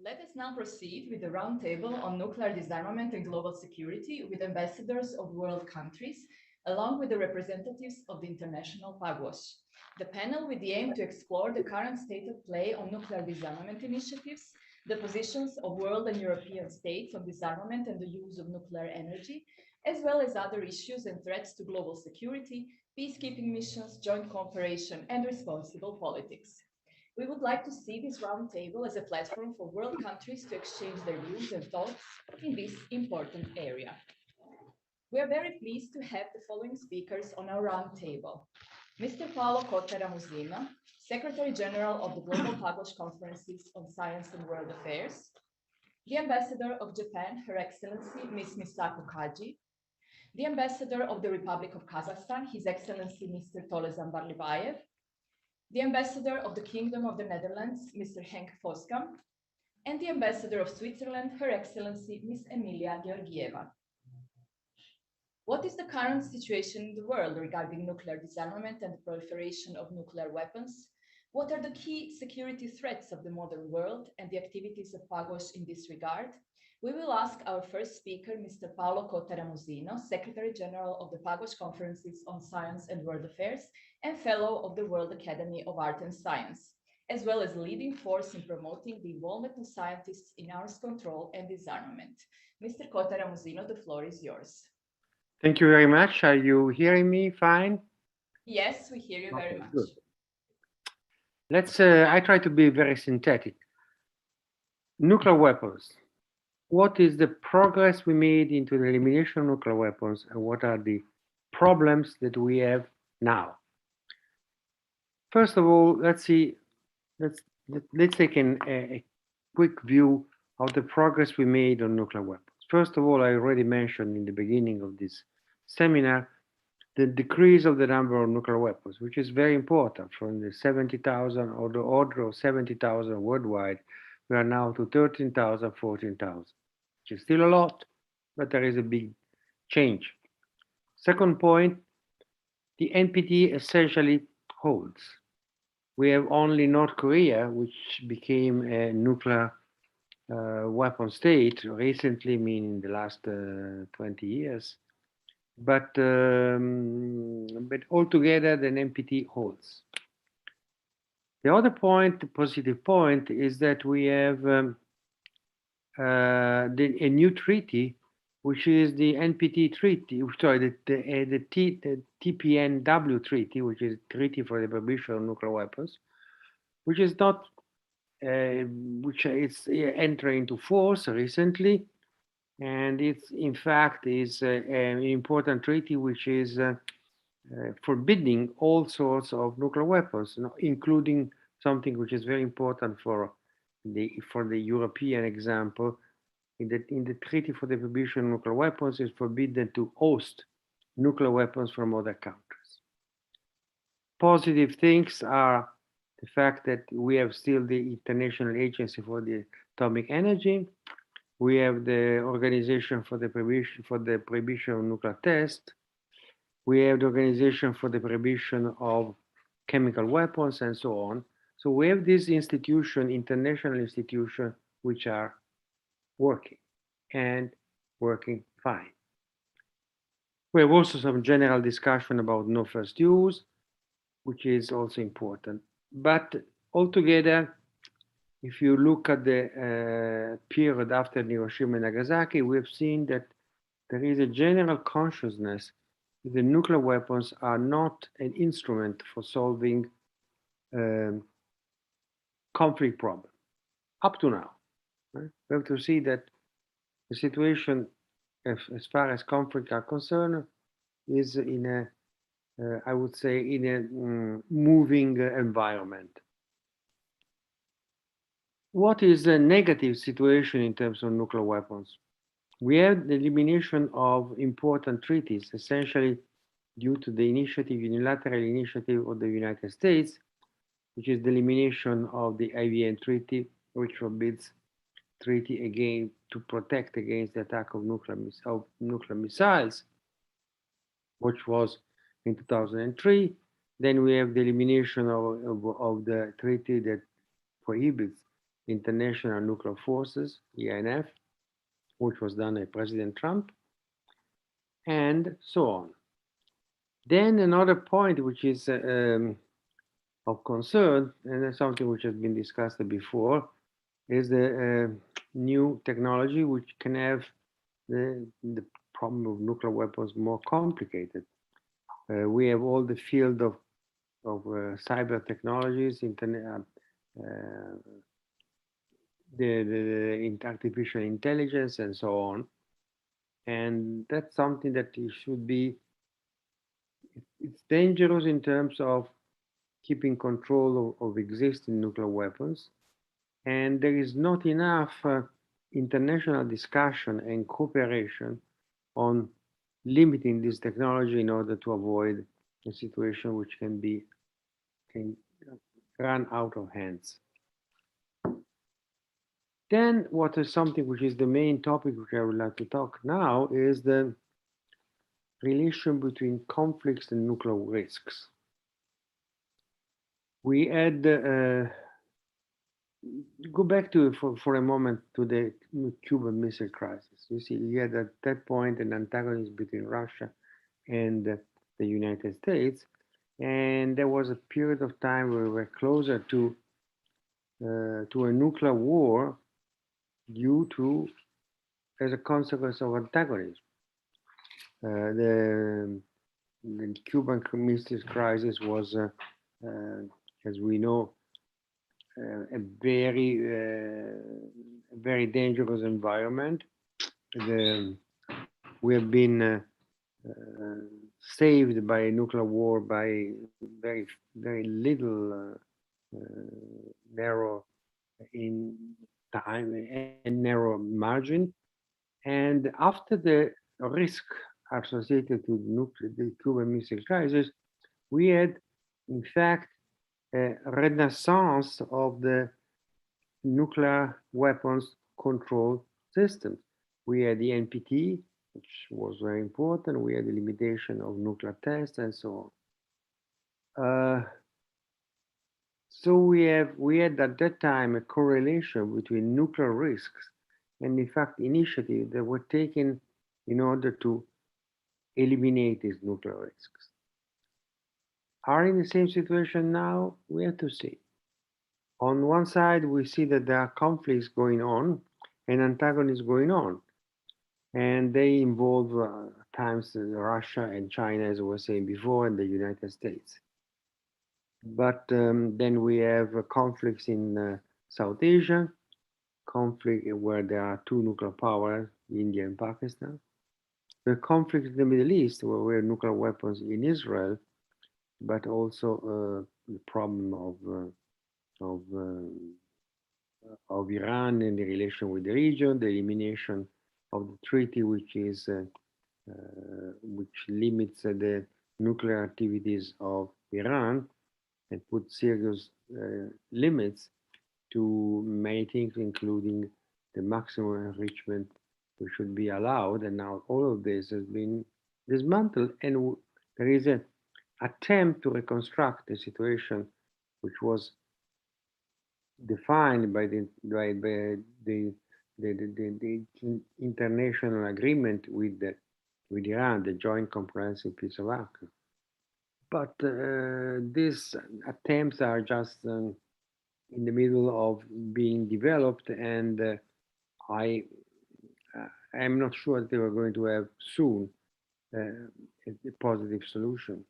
Let us now proceed with the roundtable on nuclear disarmament and global security with ambassadors of world countries, along with the representatives of the international PAGOS. The panel with the aim to explore the current state of play on nuclear disarmament initiatives, the positions of world and European states on disarmament and the use of nuclear energy, as well as other issues and threats to global security, peacekeeping missions, joint cooperation, and responsible politics. We would like to see this roundtable as a platform for world countries to exchange their views and thoughts in this important area. We are very pleased to have the following speakers on our roundtable. Mr. Paolo Cottera Musino, Secretary General of the Global Published Conferences on Science and World Affairs, the Ambassador of Japan, Her Excellency Ms. Misako Kaji, the Ambassador of the Republic of Kazakhstan, His Excellency Mr. Tolezan Barlibayev, the Ambassador of the Kingdom of the Netherlands, Mr. Henk Voskamp, and the Ambassador of Switzerland, Her Excellency Ms. Emilia Georgieva. What is the current situation in the world regarding nuclear disarmament and the proliferation of nuclear weapons? What are the key security threats of the modern world and the activities of PAGOS in this regard? We will ask our first speaker, Mr. Paolo Cottera Musino, Secretary General of the PAGOS Conferences on Science and World Affairs and Fellow of the World Academy of Art and Science, as well as leading force in promoting the involvement of scientists in arms control and disarmament. Mr. Cottera Musino, the floor is yours. Thank you very much. Are you hearing me fine? Yes, we hear you very much. Good. I try to be very synthetic. Nuclear weapons. What is the progress we made into the elimination of nuclear weapons, and what are the problems that we have now? First of all, let's take a quick view of the progress we made on nuclear weapons. First of all, I already mentioned in the beginning of this seminar the decrease of the number of nuclear weapons, which is very important. From the 70,000 or the order of 70,000 worldwide, we are now to 13,000, 14,000, which is still a lot, but there is a big change. Second point, the NPT essentially holds. We have only North Korea, which became a nuclear weapon state recently, meaning the last 20 years. But altogether, the NPT holds. The other point, the positive point, is that we have a new treaty, which is the NPT treaty, sorry, the TPNW treaty, which is Treaty for the Prohibition of Nuclear Weapons, which is not, which is entering into force recently, and it's in fact is an important treaty which is forbidding all sorts of nuclear weapons, including something which is very important for the European example. In the Treaty for the Prohibition of Nuclear Weapons, it's forbidden to host nuclear weapons from other countries. Positive things are the fact that we have still the International Agency for the Atomic Energy. We have the Organization for the Prohibition of Nuclear Tests. We have the Organization for the Prohibition of Chemical Weapons, and so on. So we have these institutions, international institutions, which are working and working fine. We have also some general discussion about no first use, which is also important. But altogether, if you look at the period after Hiroshima and Nagasaki, we have seen that there is a general consciousness that the nuclear weapons are not an instrument for solving conflict problem, up to now. Right? We have to see that the situation, as far as conflict are concerned, is in a, I would say, in a moving environment. What is the negative situation in terms of nuclear weapons? We have the elimination of important treaties, essentially due to the unilateral initiative of the United States, which is the elimination of the IVN Treaty, which forbids treaty again to protect against the attack of nuclear missiles, which was in 2003. Then we have the elimination of the treaty that prohibits International Nuclear Forces, INF, which was done by President Trump, and so on. Then another point which is of concern, and that's something which has been discussed before, is the new technology which can have the problem of nuclear weapons more complicated. We have all the field of cyber technologies, internet, the artificial intelligence, and so on. And that's something that it should be. It's dangerous in terms of keeping control of existing nuclear weapons, and there is not enough international discussion and cooperation on limiting this technology in order to avoid a situation which can run out of hands. Then what is something which is the main topic which I would like to talk now is the relation between conflicts and nuclear risks. We had go back to for a moment to the Cuban Missile Crisis. You see, you had at that point an antagonism between Russia and the United States, and there was a period of time where we were closer to a nuclear war due to as a consequence of antagonism. The Cuban Missile Crisis was, as we know, a very dangerous environment. We have been saved by a nuclear war by very little narrow in time and narrow margin. And after the risk associated to the Cuban Missile Crisis, we had, in fact, a renaissance of the nuclear weapons control systems. We had the NPT, which was very important. We had the limitation of nuclear tests and so on. So we had at that time a correlation between nuclear risks and, in fact, initiatives that were taken in order to eliminate these nuclear risks. Are in the same situation now? We have to see. On one side, we see that there are conflicts going on and antagonisms going on, and they involve times Russia and China, as I was saying before, and the United States. But then we have conflicts in South Asia, conflict where there are two nuclear powers, India and Pakistan. The conflict in the Middle East, where we have nuclear weapons in Israel, but also the problem of Iran and the relation with the region, the elimination of the treaty, which limits the nuclear activities of Iran and puts serious limits to many things, including the maximum enrichment which should be allowed. And now all of this has been dismantled, and there is an attempt to reconstruct the situation which was defined by the international agreement with Iran, the Joint Comprehensive Peace of Action. But these attempts are just in the middle of being developed, and I am not sure that they are going to have soon a positive solution.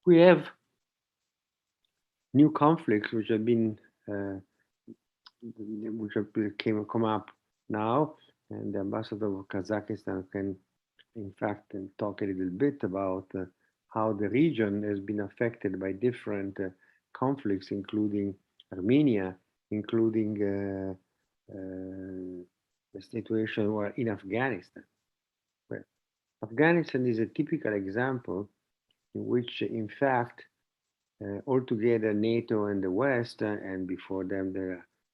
We have new conflicts which have been come up now, and the ambassador of Kazakhstan can, in fact, talk a little bit about how the region has been affected by different conflicts, including Armenia, including the situation where in Afghanistan. Where Afghanistan is a typical example in which, in fact, altogether NATO and the West, and before them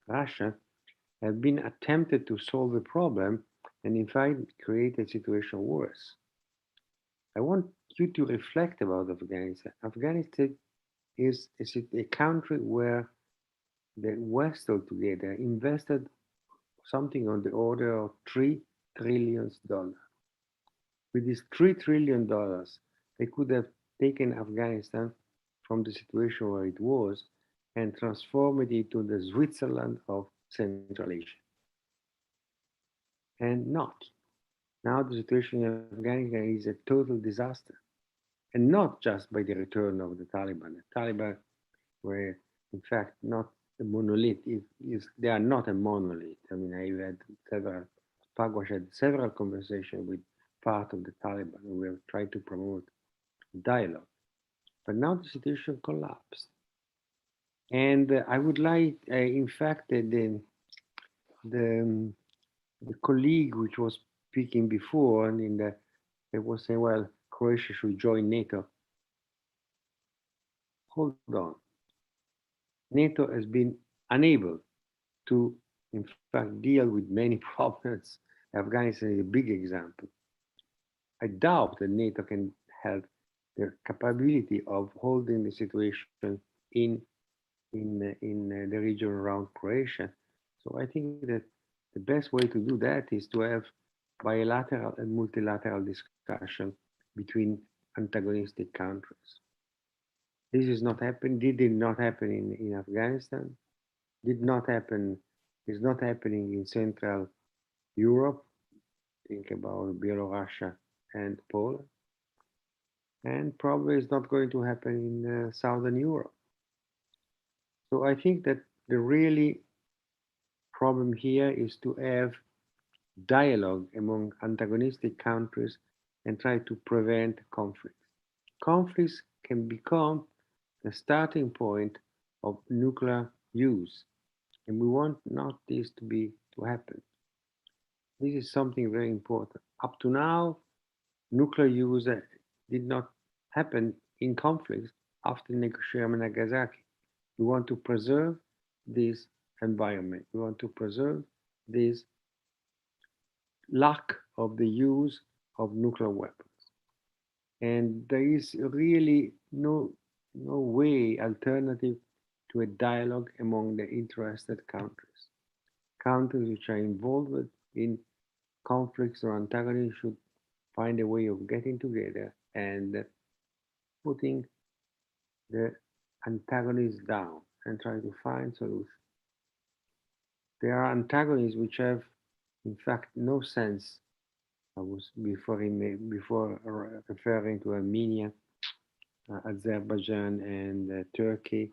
Russia, have been attempted to solve the problem and in fact create a situation worse. I want you to reflect about Afghanistan. Afghanistan is a country where the West altogether invested something on the order of $3 trillion. With these $3 trillion, they could have taken Afghanistan from the situation where it was and transformed it into the Switzerland of Central Asia. And not. Now the situation in Afghanistan is a total disaster. And not just by the return of the Taliban. The Taliban were, in fact, not a monolith. They are not a monolith. I mean, I had several, Pagwash had several conversations with part of the Taliban, and we have tried to promote dialogue. But now the situation collapsed. And I would like, in fact, the, um, the colleague which was speaking before, and they was saying, well, Croatia should join NATO. Hold on. NATO has been unable to, in fact, deal with many problems. Afghanistan is a big example. I doubt that NATO can have the capability of holding the situation in the region around Croatia. So I think that the best way to do that is to have bilateral and multilateral discussion between antagonistic countries. This is not happen. Did not happen in Afghanistan. Did not happen. Is not happening in Central Europe. Think about Belarus and Poland, and probably is not going to happen in Southern Europe. So I think that the really problem here is to have dialogue among antagonistic countries and try to prevent conflicts. Conflicts can become the starting point of nuclear use, and we want not this to happen. This is something very important. Up to now, nuclear use did not happen in conflicts after Hiroshima and Nagasaki. We want to preserve this environment. We want to preserve this lack of the use of nuclear weapons. And there is really no way alternative to a dialogue among the interested countries. Countries which are involved in conflicts or antagonists should find a way of getting together and putting the antagonists down and try to find solutions. There are antagonists which have, in fact, no sense. I was before referring to Armenia, Azerbaijan, and Turkey,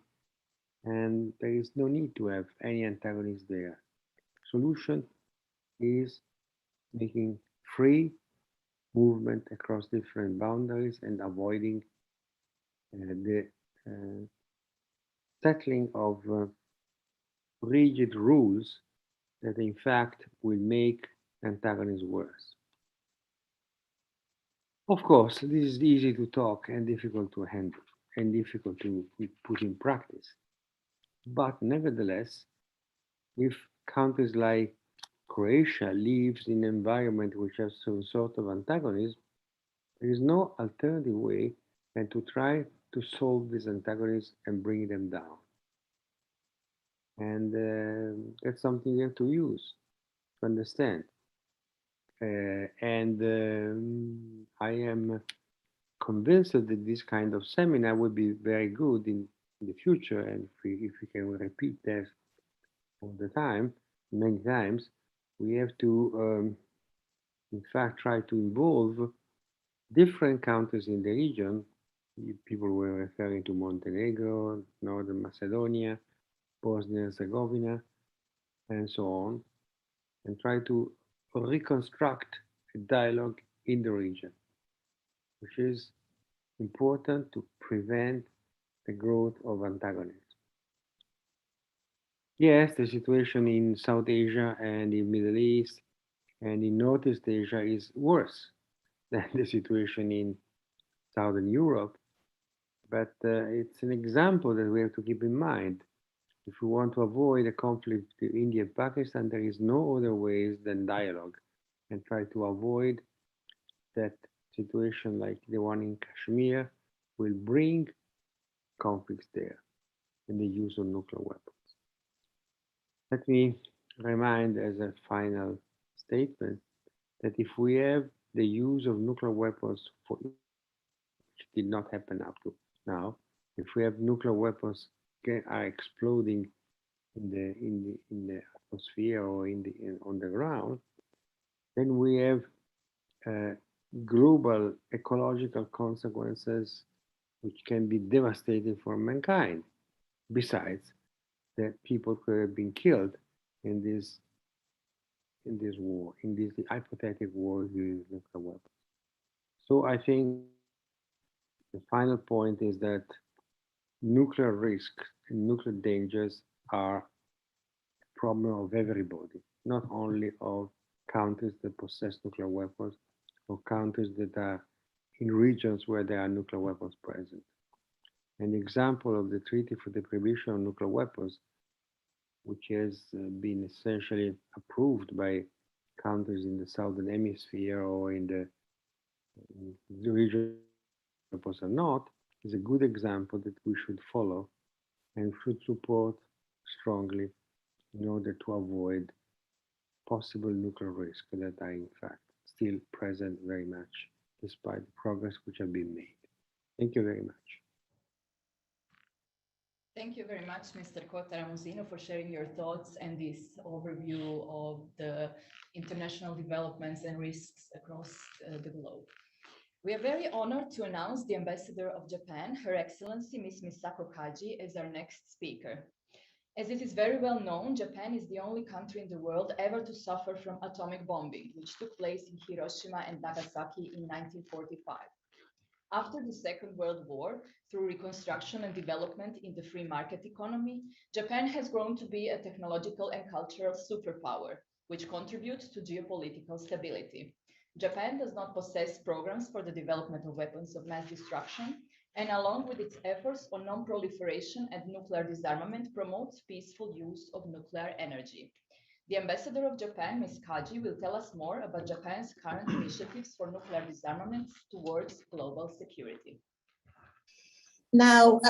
and there is no need to have any antagonists there. Solution is making free movement across different boundaries and avoiding the uh, settling of rigid rules that in fact will make antagonism worse. Of course, this is easy to talk and difficult to handle and difficult to put in practice. But nevertheless, if countries like Croatia lives in an environment which has some sort of antagonism, there is no alternative way than to try to solve these antagonists and bring them down. And that's something you have to use to understand. And I am convinced that this kind of seminar would be very good in the future. And if we can repeat that all the time, many times, we have to, in fact, try to involve different countries in the region. People were referring to Montenegro, Northern Macedonia, Bosnia and Herzegovina, and so on, and try to reconstruct a dialogue in the region, which is important to prevent the growth of antagonism. Yes, the situation in South Asia and in Middle East and in Northeast Asia is worse than the situation in Southern Europe, but it's an example that we have to keep in mind. If we want to avoid a conflict between India and Pakistan, there is no other ways than dialogue and try to avoid that situation like the one in Kashmir will bring conflicts there and the use of nuclear weapons. Let me remind as a final statement that if we have the use of nuclear weapons which did not happen up to now, if we have nuclear weapons are exploding in the atmosphere or on the ground, then we have global ecological consequences which can be devastating for mankind. Besides, that people could have been killed in this war, in this hypothetical war using nuclear weapons. So I think the final point is that nuclear risks and nuclear dangers are a problem of everybody, not only of countries that possess nuclear weapons or countries that are in regions where there are nuclear weapons present. An example of the Treaty for the Prohibition of Nuclear Weapons, which has been essentially approved by countries in the Southern Hemisphere or in the region weapons are not, is a good example that we should follow and should support strongly in order to avoid possible nuclear risks that are in fact still present very much despite the progress which have been made. Thank you very much. Thank you very much, Mr. Kotaramusino, for sharing your thoughts and this overview of the international developments and risks across the globe. We are very honored to announce the Ambassador of Japan, Her Excellency Ms. Misako Kaji, as our next speaker. As it is very well known, Japan is the only country in the world ever to suffer from atomic bombing, which took place in Hiroshima and Nagasaki in 1945. After the Second World War, through reconstruction and development in the free market economy, Japan has grown to be a technological and cultural superpower, which contributes to geopolitical stability. Japan does not possess programs for the development of weapons of mass destruction, and along with its efforts on non-proliferation and nuclear disarmament, promotes peaceful use of nuclear energy. The Ambassador of Japan, Ms. Kaji, will tell us more about Japan's current initiatives for nuclear disarmament towards global security. Now,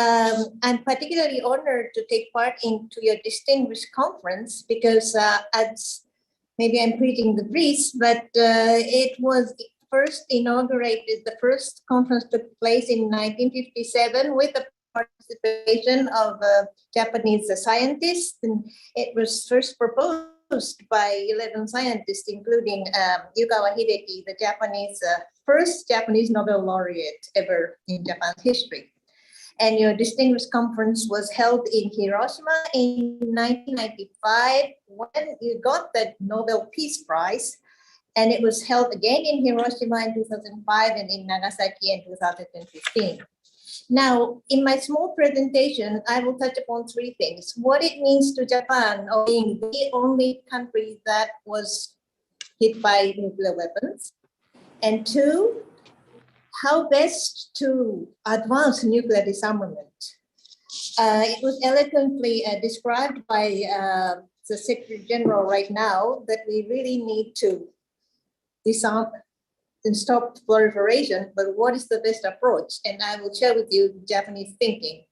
I'm particularly honored to take part into your distinguished conference because maybe I'm preaching the breeze, but it was first inaugurated, the first conference took place in 1957 with the participation of Japanese scientists. And it was first proposed by 11 scientists, including Yukawa Hideki, the first Japanese Nobel laureate ever in Japan's history. And your distinguished conference was held in Hiroshima in 1995 when you got the Nobel Peace Prize. And it was held again in Hiroshima in 2005 and in Nagasaki in 2015. Now, in my small presentation, I will touch upon three things. What it means to Japan of being the only country that was hit by nuclear weapons. And two, how best to advance nuclear disarmament. It was eloquently described by the Secretary General right now that we really need to disarm and stop proliferation, but what is the best approach? And I will share with you Japanese thinking.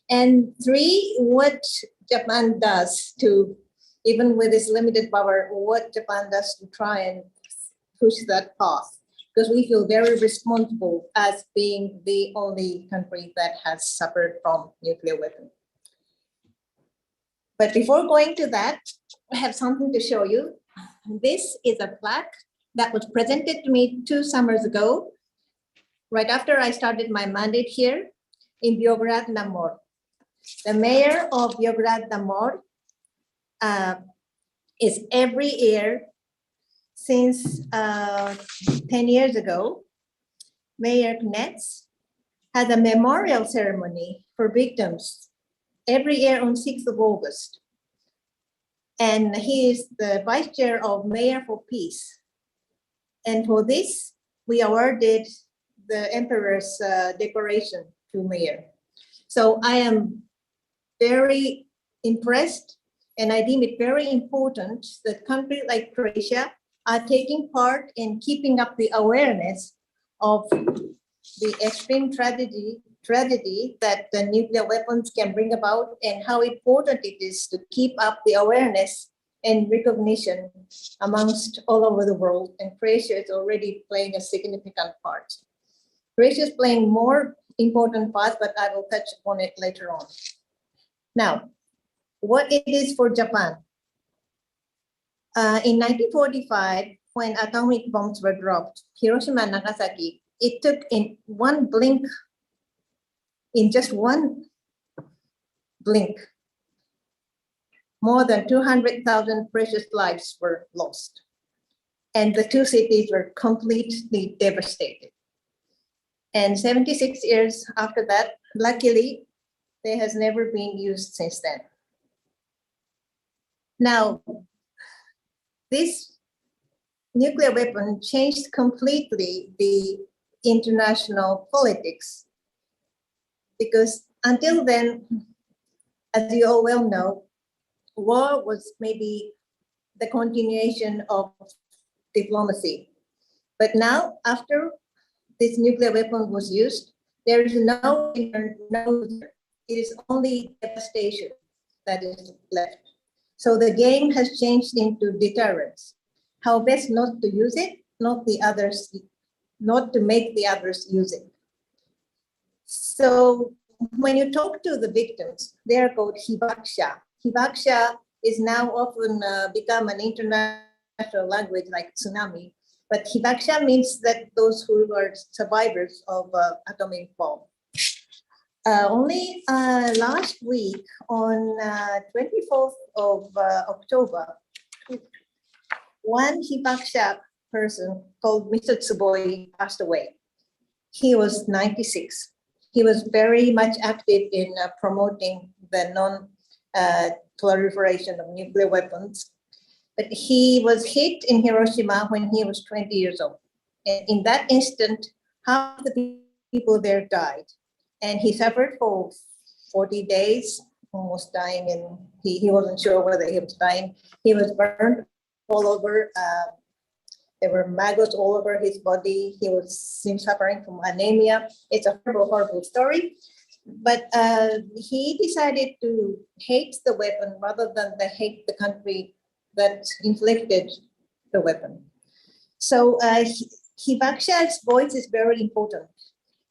And three, what Japan does to, even with its limited power, what Japan does to try and push that path. Because we feel very responsible as being the only country that has suffered from nuclear weapons. But before going to that, I have something to show you. This is a plaque that was presented to me 2 summers ago, right after I started my mandate here in Biograd Namor. The mayor of Biograd Namor is every year since 10 years ago, Mayor Knetz has a memorial ceremony for victims every year on 6th of August. And he is the vice chair of Mayor for Peace. And for this, we awarded the Emperor's decoration to Mayor. So I am very impressed, and I deem it very important that countries like Croatia are taking part in keeping up the awareness of the extreme tragedy tragedy that the nuclear weapons can bring about and how important it is to keep up the awareness and recognition amongst all over the world. And Croatia is already playing a significant part. Croatia is playing more important part, but I will touch upon it later on. Now, what it is for Japan. In 1945, when atomic bombs were dropped, Hiroshima and Nagasaki, it took in one blink, in just one blink, more than 200,000 precious lives were lost. And the two cities were completely devastated. And 76 years after that, luckily, they has never been used since then. Now, this nuclear weapon changed completely the international politics, because until then, as you all well know, war was maybe the continuation of diplomacy. But now, after this nuclear weapon was used, there is no winner, no loser. It is only devastation that is left. So the game has changed into deterrence. How best not to use it, not to make the others use it. So when you talk to the victims, they are called hibakusha. Hibakusha is now often become an international language like tsunami. But hibakusha means that those who are survivors of atomic bomb. Only last week on 24th of October, one hibakusha person called Mr. Tsuboi passed away. He was 96. He was very much active in promoting the non-proliferation of nuclear weapons. But he was hit in Hiroshima when he was 20 years old. And in that instant, half the people there died. And he suffered for 40 days, almost dying, and he wasn't sure whether he was dying. He was burned all over. There were maggots all over his body. He was suffering from anemia. It's a horrible, horrible story. But he decided to hate the weapon rather than hate the country that inflicted the weapon. So hibakusha's voice is very important.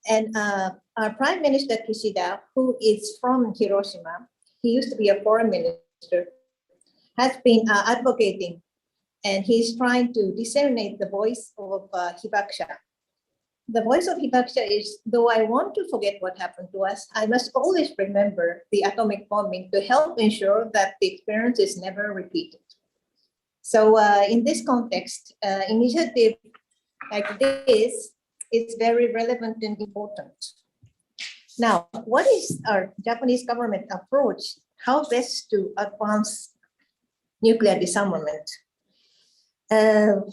And our Prime Minister Kishida, who is from Hiroshima, he used to be a foreign minister, has been advocating, and he's trying to disseminate the voice of hibakusha. The voice of hibakusha is, though I want to forget what happened to us, I must always remember the atomic bombing to help ensure that the experience is never repeated. So in this context, initiative like this is very relevant and important. Now, what is our Japanese government approach? How best to advance nuclear disarmament? The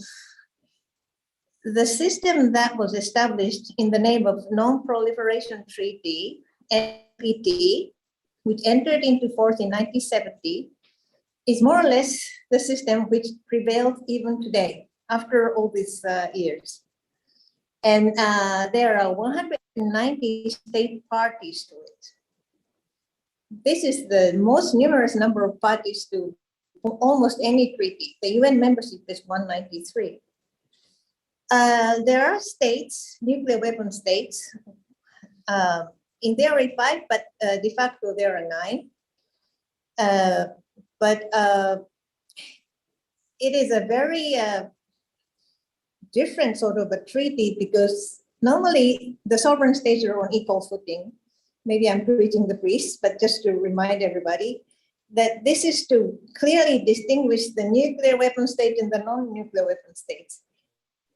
system that was established in the name of Non-Proliferation Treaty, NPT, which entered into force in 1970, is more or less the system which prevails even today, after all these years. And there are 190 state parties to it. This is the most numerous number of parties to almost any treaty. The UN membership is 193. There are states, nuclear weapon states, in theory 5, but de facto there are 9. But it is a very different sort of a treaty, because normally the sovereign states are on equal footing. Maybe I'm preaching the priest, but just to remind everybody that this is to clearly distinguish the nuclear weapon state and the non-nuclear weapon states.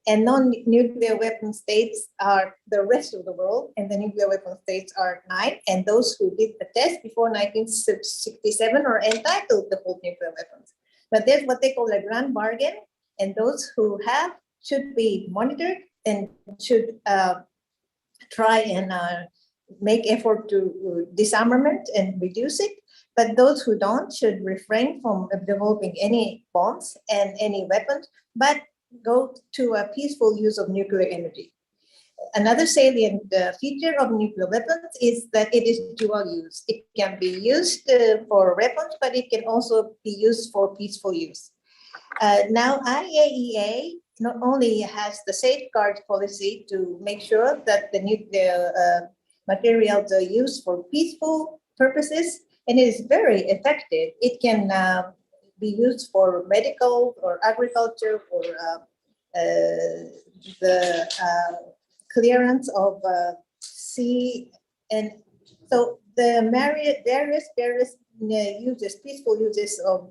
And non-nuclear weapon states are the rest of the world, and the nuclear weapon states are 9. And those who did the test before 1967 are entitled to hold nuclear weapons. But there's what they call a grand bargain, and those who have should be monitored and should try and make effort to disarmament and reduce it. But those who don't should refrain from developing any bombs and any weapons, but go to a peaceful use of nuclear energy. another salient feature of nuclear weapons is that it is dual use. It can be used for weapons, but it can also be used for peaceful use. Now, IAEA not only has the safeguard policy to make sure that the nuclear materials are used for peaceful purposes, and it is very effective. It can be used for medical or agriculture or the clearance of sea, and so the various uses, peaceful uses of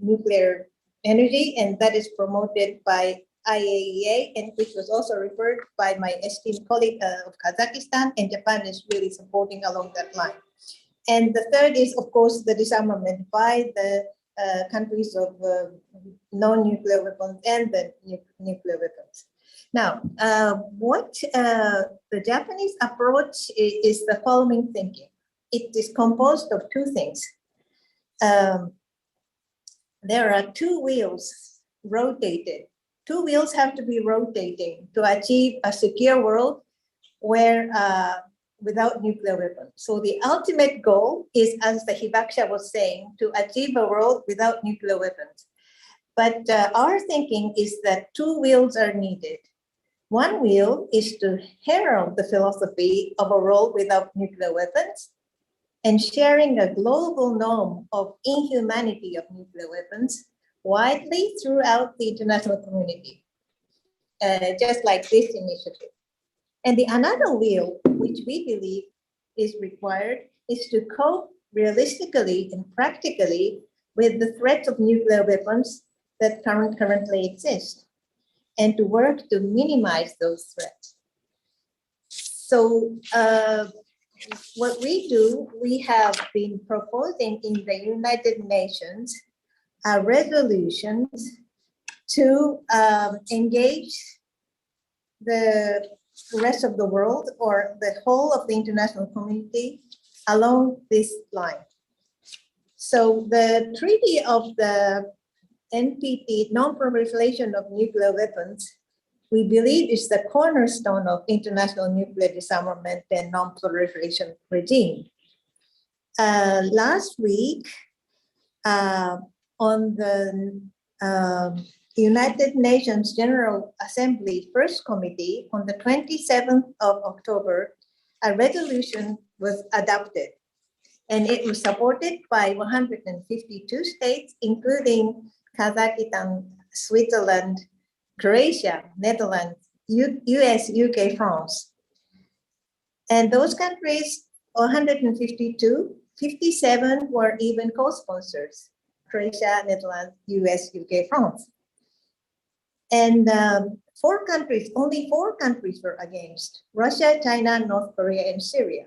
nuclear energy, and that is promoted by IAEA, and which was also referred by my esteemed colleague of Kazakhstan, and Japan is really supporting along that line. And the third is, of course, the disarmament by the countries of non-nuclear weapons and the nuclear weapons. Now, what the Japanese approach is the following thinking. It is composed of two things. There are two wheels rotated. Two wheels have to be rotating to achieve a secure world where without nuclear weapons. So the ultimate goal is, as the Hibakusha was saying, to achieve a world without nuclear weapons. But our thinking is that two wheels are needed. One wheel is to herald the philosophy of a world without nuclear weapons and sharing a global norm of inhumanity of nuclear weapons widely throughout the international community, just like this initiative. And the another wheel, which we believe is required, is to cope realistically and practically with the threats of nuclear weapons that currently exist, and to work to minimize those threats. So what we do, we have been proposing in the United Nations resolutions to engage the rest of the world or the whole of the international community along this line. So the Treaty of the NPT, non-proliferation of nuclear weapons, we believe is the cornerstone of international nuclear disarmament and non-proliferation regime. Last week, on the United Nations General Assembly First Committee on the 27th of October, a resolution was adopted, and it was supported by 152 states, including Kazakhstan, Switzerland, Croatia, Netherlands, US, UK, France. And those countries, 152, 57 were even co-sponsors: Croatia, Netherlands, US, UK, France. And only four countries were against: Russia, China, North Korea, and Syria.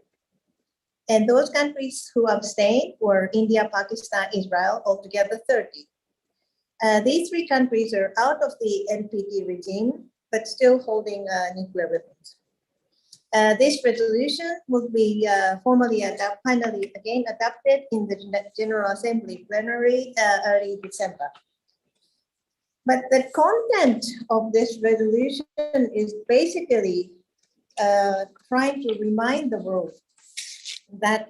And those countries who abstained were India, Pakistan, Israel, altogether 30. These three countries are out of the NPT regime, but still holding nuclear weapons. This resolution will be finally again adopted in the General Assembly plenary early December. But the content of this resolution is basically trying to remind the world that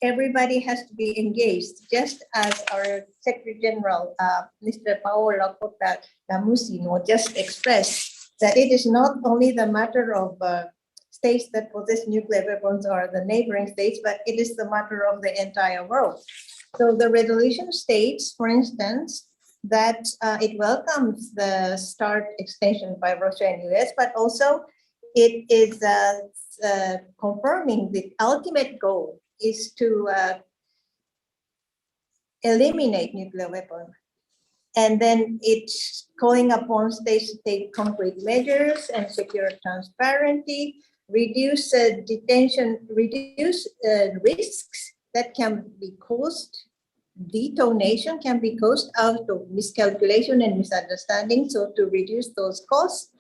everybody has to be engaged, just as our Secretary General, Mr. Paolo Lakota Damusino, just expressed that it is not only the matter of states that possess nuclear weapons or the neighboring states, but it is the matter of the entire world. So the resolution states, for instance, that it welcomes the START extension by Russia and US, but also it is confirming the ultimate goal is to eliminate nuclear weapons. And then it's calling upon states to take concrete measures and secure transparency, reduce risks that can be caused. Detonation can be caused out of miscalculation and misunderstanding, so to reduce those costs,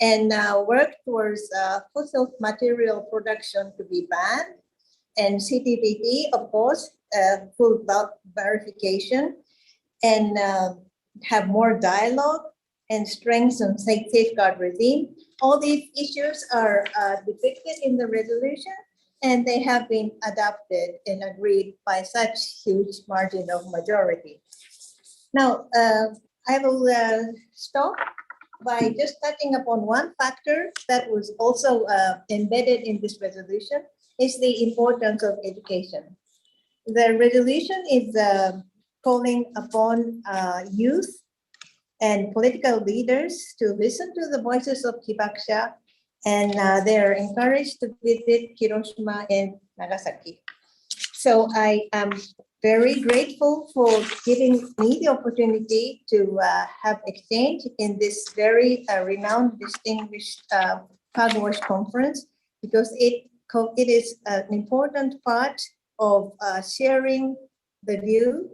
and work towards fossil material production to be banned, and CTBT, of course, full verification, and have more dialogue and strengthen safeguard regime. All these issues are depicted in the resolution, and they have been adopted and agreed by such huge margin of majority. Now, I will stop by just touching upon one factor that was also embedded in this resolution, is the importance of education. The resolution is calling upon youth and political leaders to listen to the voices of Hibakusha, and they're encouraged to visit Hiroshima and Nagasaki. So I am very grateful for giving me the opportunity to have exchange in this very renowned, distinguished Pagwash conference, because it is an important part of sharing the view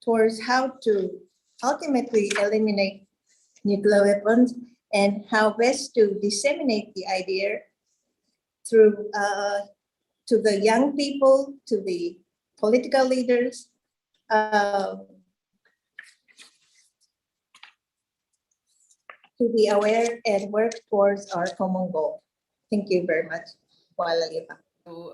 towards how to ultimately eliminate nuclear weapons and how best to disseminate the idea through to the young people, to the political leaders, to be aware and work towards our common goal. Thank you very much. To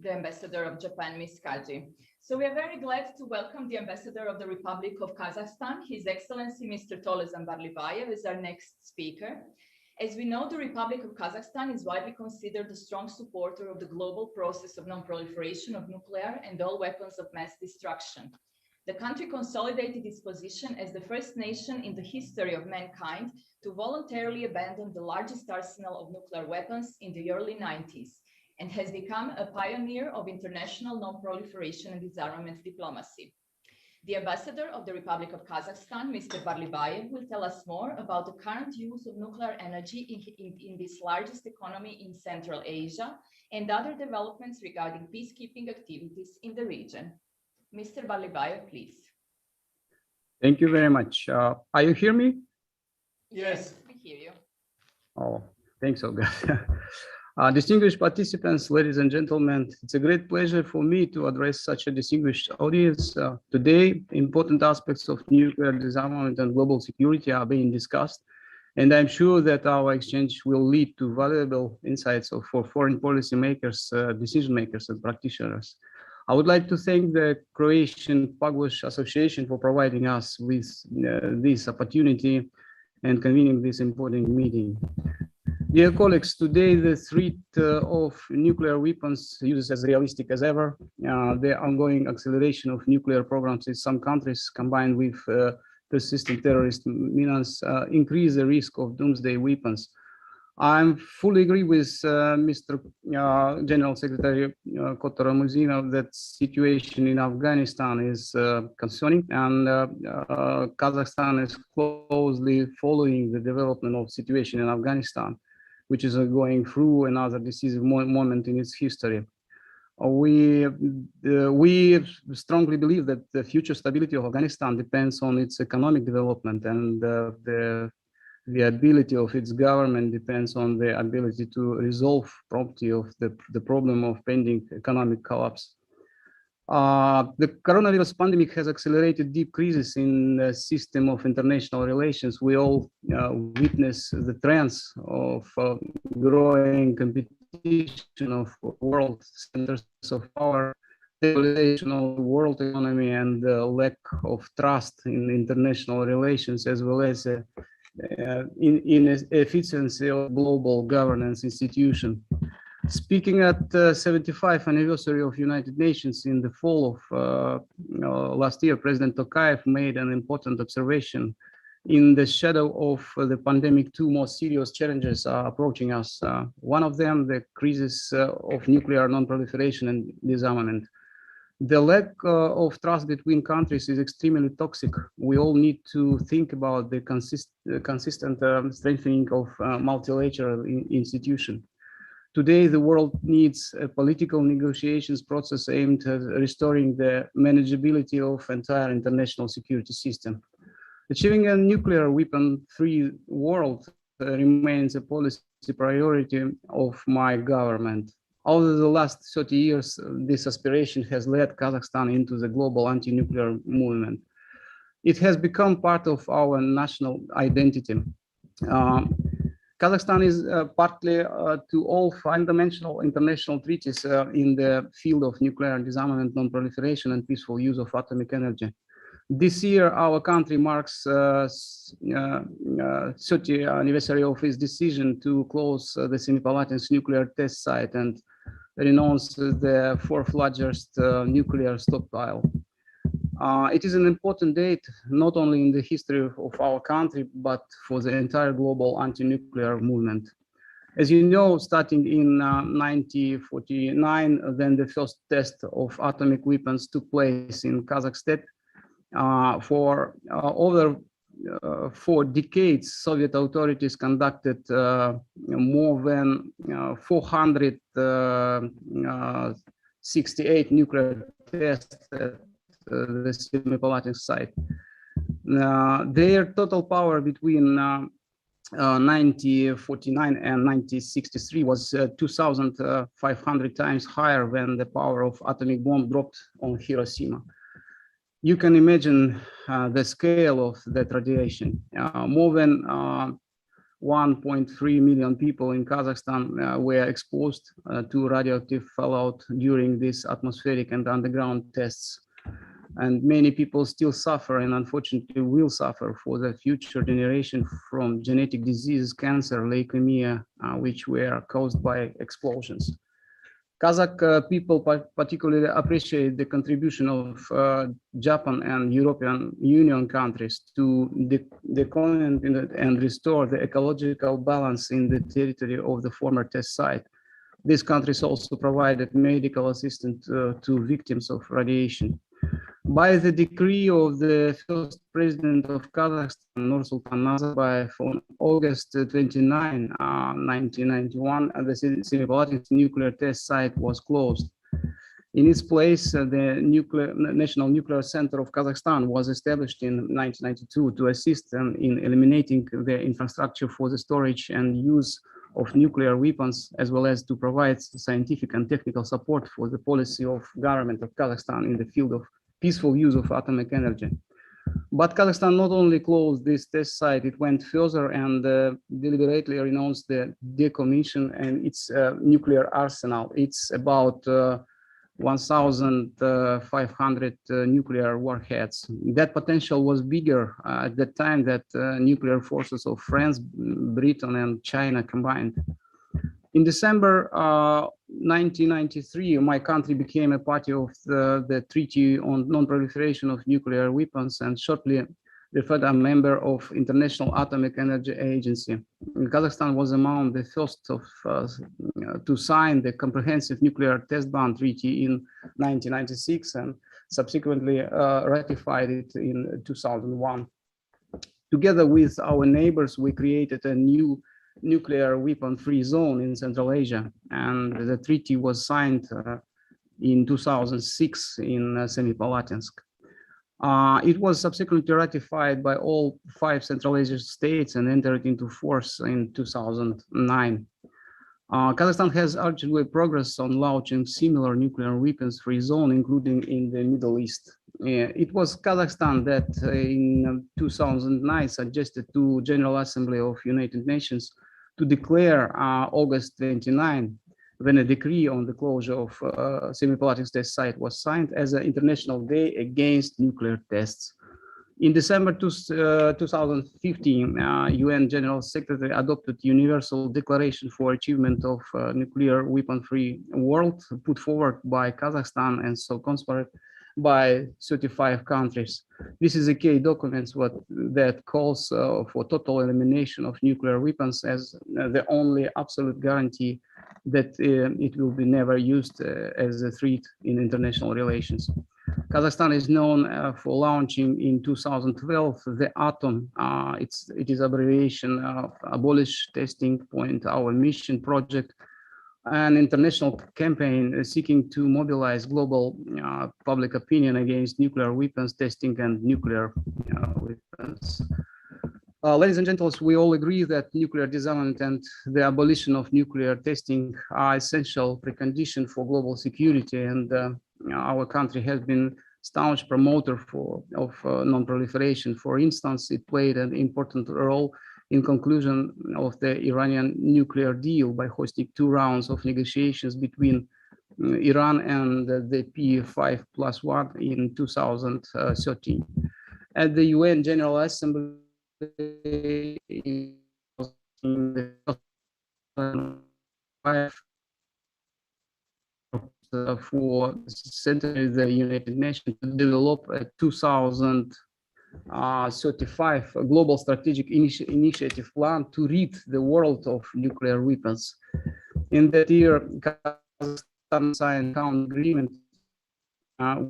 the Ambassador of Japan, Ms. Kaji. So we are very glad to welcome the Ambassador of the Republic of Kazakhstan, His Excellency Mr. Tolezan Barlibayev, as our next speaker. As we know, the Republic of Kazakhstan is widely considered a strong supporter of the global process of non-proliferation of nuclear and all weapons of mass destruction. The country consolidated its position as the first nation in the history of mankind to voluntarily abandon the largest arsenal of nuclear weapons in the early 90s, and has become a pioneer of international non-proliferation and disarmament diplomacy. The Ambassador of the Republic of Kazakhstan, Mr. Barlibayev, will tell us more about the current use of nuclear energy in this largest economy in Central Asia and other developments regarding peacekeeping activities in the region. Mr. Barlibayev, please. Thank you very much. Are you hear me? Yes, we hear you. Oh, thanks, Olga. Distinguished participants, ladies and gentlemen, it's a great pleasure for me to address such a distinguished audience. Today, important aspects of nuclear disarmament and global security are being discussed, and I'm sure that our exchange will lead to valuable insights for foreign policy makers, decision makers, and practitioners. I would like to thank the Croatian Pagwash Association for providing us with this opportunity and convening this important meeting. Dear colleagues, today the threat of nuclear weapons is as realistic as ever. The ongoing acceleration of nuclear programs in some countries, combined with persistent terrorist menace, increase the risk of doomsday weapons. I fully agree with Mr. General Secretary Kotor Muzinov that situation in Afghanistan is concerning, and Kazakhstan is closely following the development of situation in Afghanistan, which is going through another decisive moment in its history. We strongly believe that the future stability of Afghanistan depends on its economic development, and the ability of its government depends on the ability to resolve promptly of the problem of pending economic collapse. The coronavirus pandemic has accelerated deep crisis in the system of international relations. We all witness the trends of growing competition of world centers of power, destabilization of the world economy, and the lack of trust in international relations, as well as inefficiency of global governance institution. Speaking at the 75th anniversary of United Nations in the fall of last year, President Tokayev made an important observation. In the shadow of the pandemic, two more serious challenges are approaching us. One of them, the crisis of nuclear non-proliferation and disarmament. The lack of trust between countries is extremely toxic. We all need to think about the consistent strengthening of multilateral institutions. Today, the world needs a political negotiations process aimed at restoring the manageability of entire international security system. Achieving a nuclear weapon-free world remains a policy priority of my government. Over the last 30 years, this aspiration has led Kazakhstan into the global anti-nuclear movement. It has become part of our national identity. Kazakhstan is partly to all fundamental international treaties in the field of nuclear disarmament, non-proliferation, and peaceful use of atomic energy. This year, our country marks 30th anniversary of its decision to close the Semipalatinsk nuclear test site and renounce the fourth largest nuclear stockpile. It is an important date, not only in the history of our country, but for the entire global anti-nuclear movement. As you know, starting in 1949, then the first test of atomic weapons took place in Kazakhstan. For over 4 decades, Soviet authorities conducted more than 468 nuclear tests at the Semipalatinsk site. Their total power between 1949 and 1963 was 2,500 times higher than the power of atomic bomb dropped on Hiroshima. You can imagine the scale of that radiation. More than 1.3 million people in Kazakhstan were exposed to radioactive fallout during these atmospheric and underground tests. And many people still suffer and unfortunately will suffer for the future generation from genetic diseases, cancer, leukemia, which were caused by explosions. Kazakh people particularly appreciate the contribution of Japan and European Union countries to the comment and restore the ecological balance in the territory of the former test site. These countries also provided medical assistance to victims of radiation. By the decree of the first president of Kazakhstan, Nursultan Nazarbayev, on August 29, 1991, the Semipalatinsk nuclear test site was closed. In its place, the National Nuclear Center of Kazakhstan was established in 1992 to assist them in eliminating the infrastructure for the storage and use of nuclear weapons, as well as to provide scientific and technical support for the policy of government of Kazakhstan in the field of peaceful use of atomic energy. But Kazakhstan not only closed this test site, it went further and deliberately renounced the decommission and its nuclear arsenal. It's about 1,500 nuclear warheads. That potential was bigger at the time that nuclear forces of France, Britain, and China combined. In December 1993, my country became a party of the Treaty on Non-Proliferation of Nuclear Weapons and shortly thereafter a member of International Atomic Energy Agency. Kazakhstan was among the first to sign the Comprehensive Nuclear Test Ban Treaty in 1996 and subsequently ratified it in 2001. Together with our neighbors, we created a new nuclear weapon-free zone in Central Asia, and the treaty was signed in 2006 in Semipalatinsk. It was subsequently ratified by all 5 Central Asian states and entered into force in 2009. Kazakhstan has achieved progress on launching similar nuclear weapons-free zone, including in the Middle East. It was Kazakhstan that in 2009 suggested to General Assembly of United Nations to declare August 29, when a decree on the closure of Semipalatinsk test site was signed, as an International Day Against Nuclear Tests. In December 2015, UN General Secretary adopted Universal Declaration for Achievement of Nuclear Weapon-Free World, put forward by Kazakhstan and so conscribed by 35 countries. This is a key document that calls for total elimination of nuclear weapons as the only absolute guarantee that it will be never used as a threat in international relations. Kazakhstan is known for launching in 2012 the ATOM. It is abbreviation of Abolish Testing Point Our Mission project, an international campaign seeking to mobilize global public opinion against nuclear weapons testing and nuclear weapons. Ladies and gentlemen, we all agree that nuclear disarmament and the abolition of nuclear testing are essential precondition for global security, and our country has been staunch promoter of non-proliferation. For instance, it played an important role in conclusion of the Iranian nuclear deal by hosting 2 rounds of negotiations between Iran and the P5+1 in 2013. At the UN General Assembly in 2005, for centering the United Nations to develop a 2035 global strategic initiative plan to rid the world of nuclear weapons. In that year, Kazakhstan signed an agreement with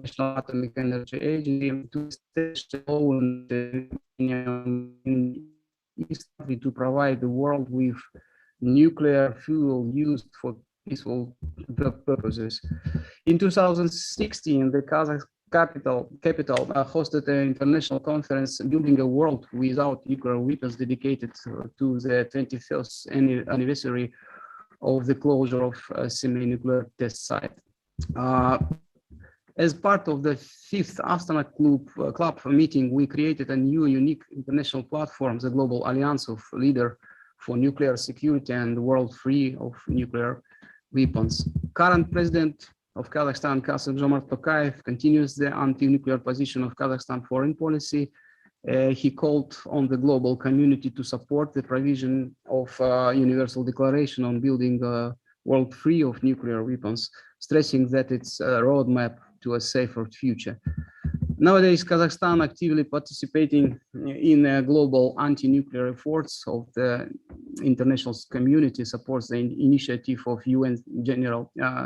National Atomic Energy Agency to establish a law to provide the world with nuclear fuel used for peaceful purposes. In 2016, the Kazakh capital hosted an international conference building a world without nuclear weapons dedicated to the 21st anniversary of the closure of a semi-nuclear test site. As part of the 5th Astana Club meeting, we created a new unique international platform, the Global Alliance of Leaders for Nuclear Security and the World Free of Nuclear Weapons. Current President of Kazakhstan, Kassym-Jomart Tokayev, continues the anti-nuclear position of Kazakhstan foreign policy. He called on the global community to support the provision of Universal Declaration on building a world free of nuclear weapons, stressing that it's a roadmap to a safer future. Nowadays, Kazakhstan actively participating in global anti-nuclear efforts of the international community, supports the initiative of UN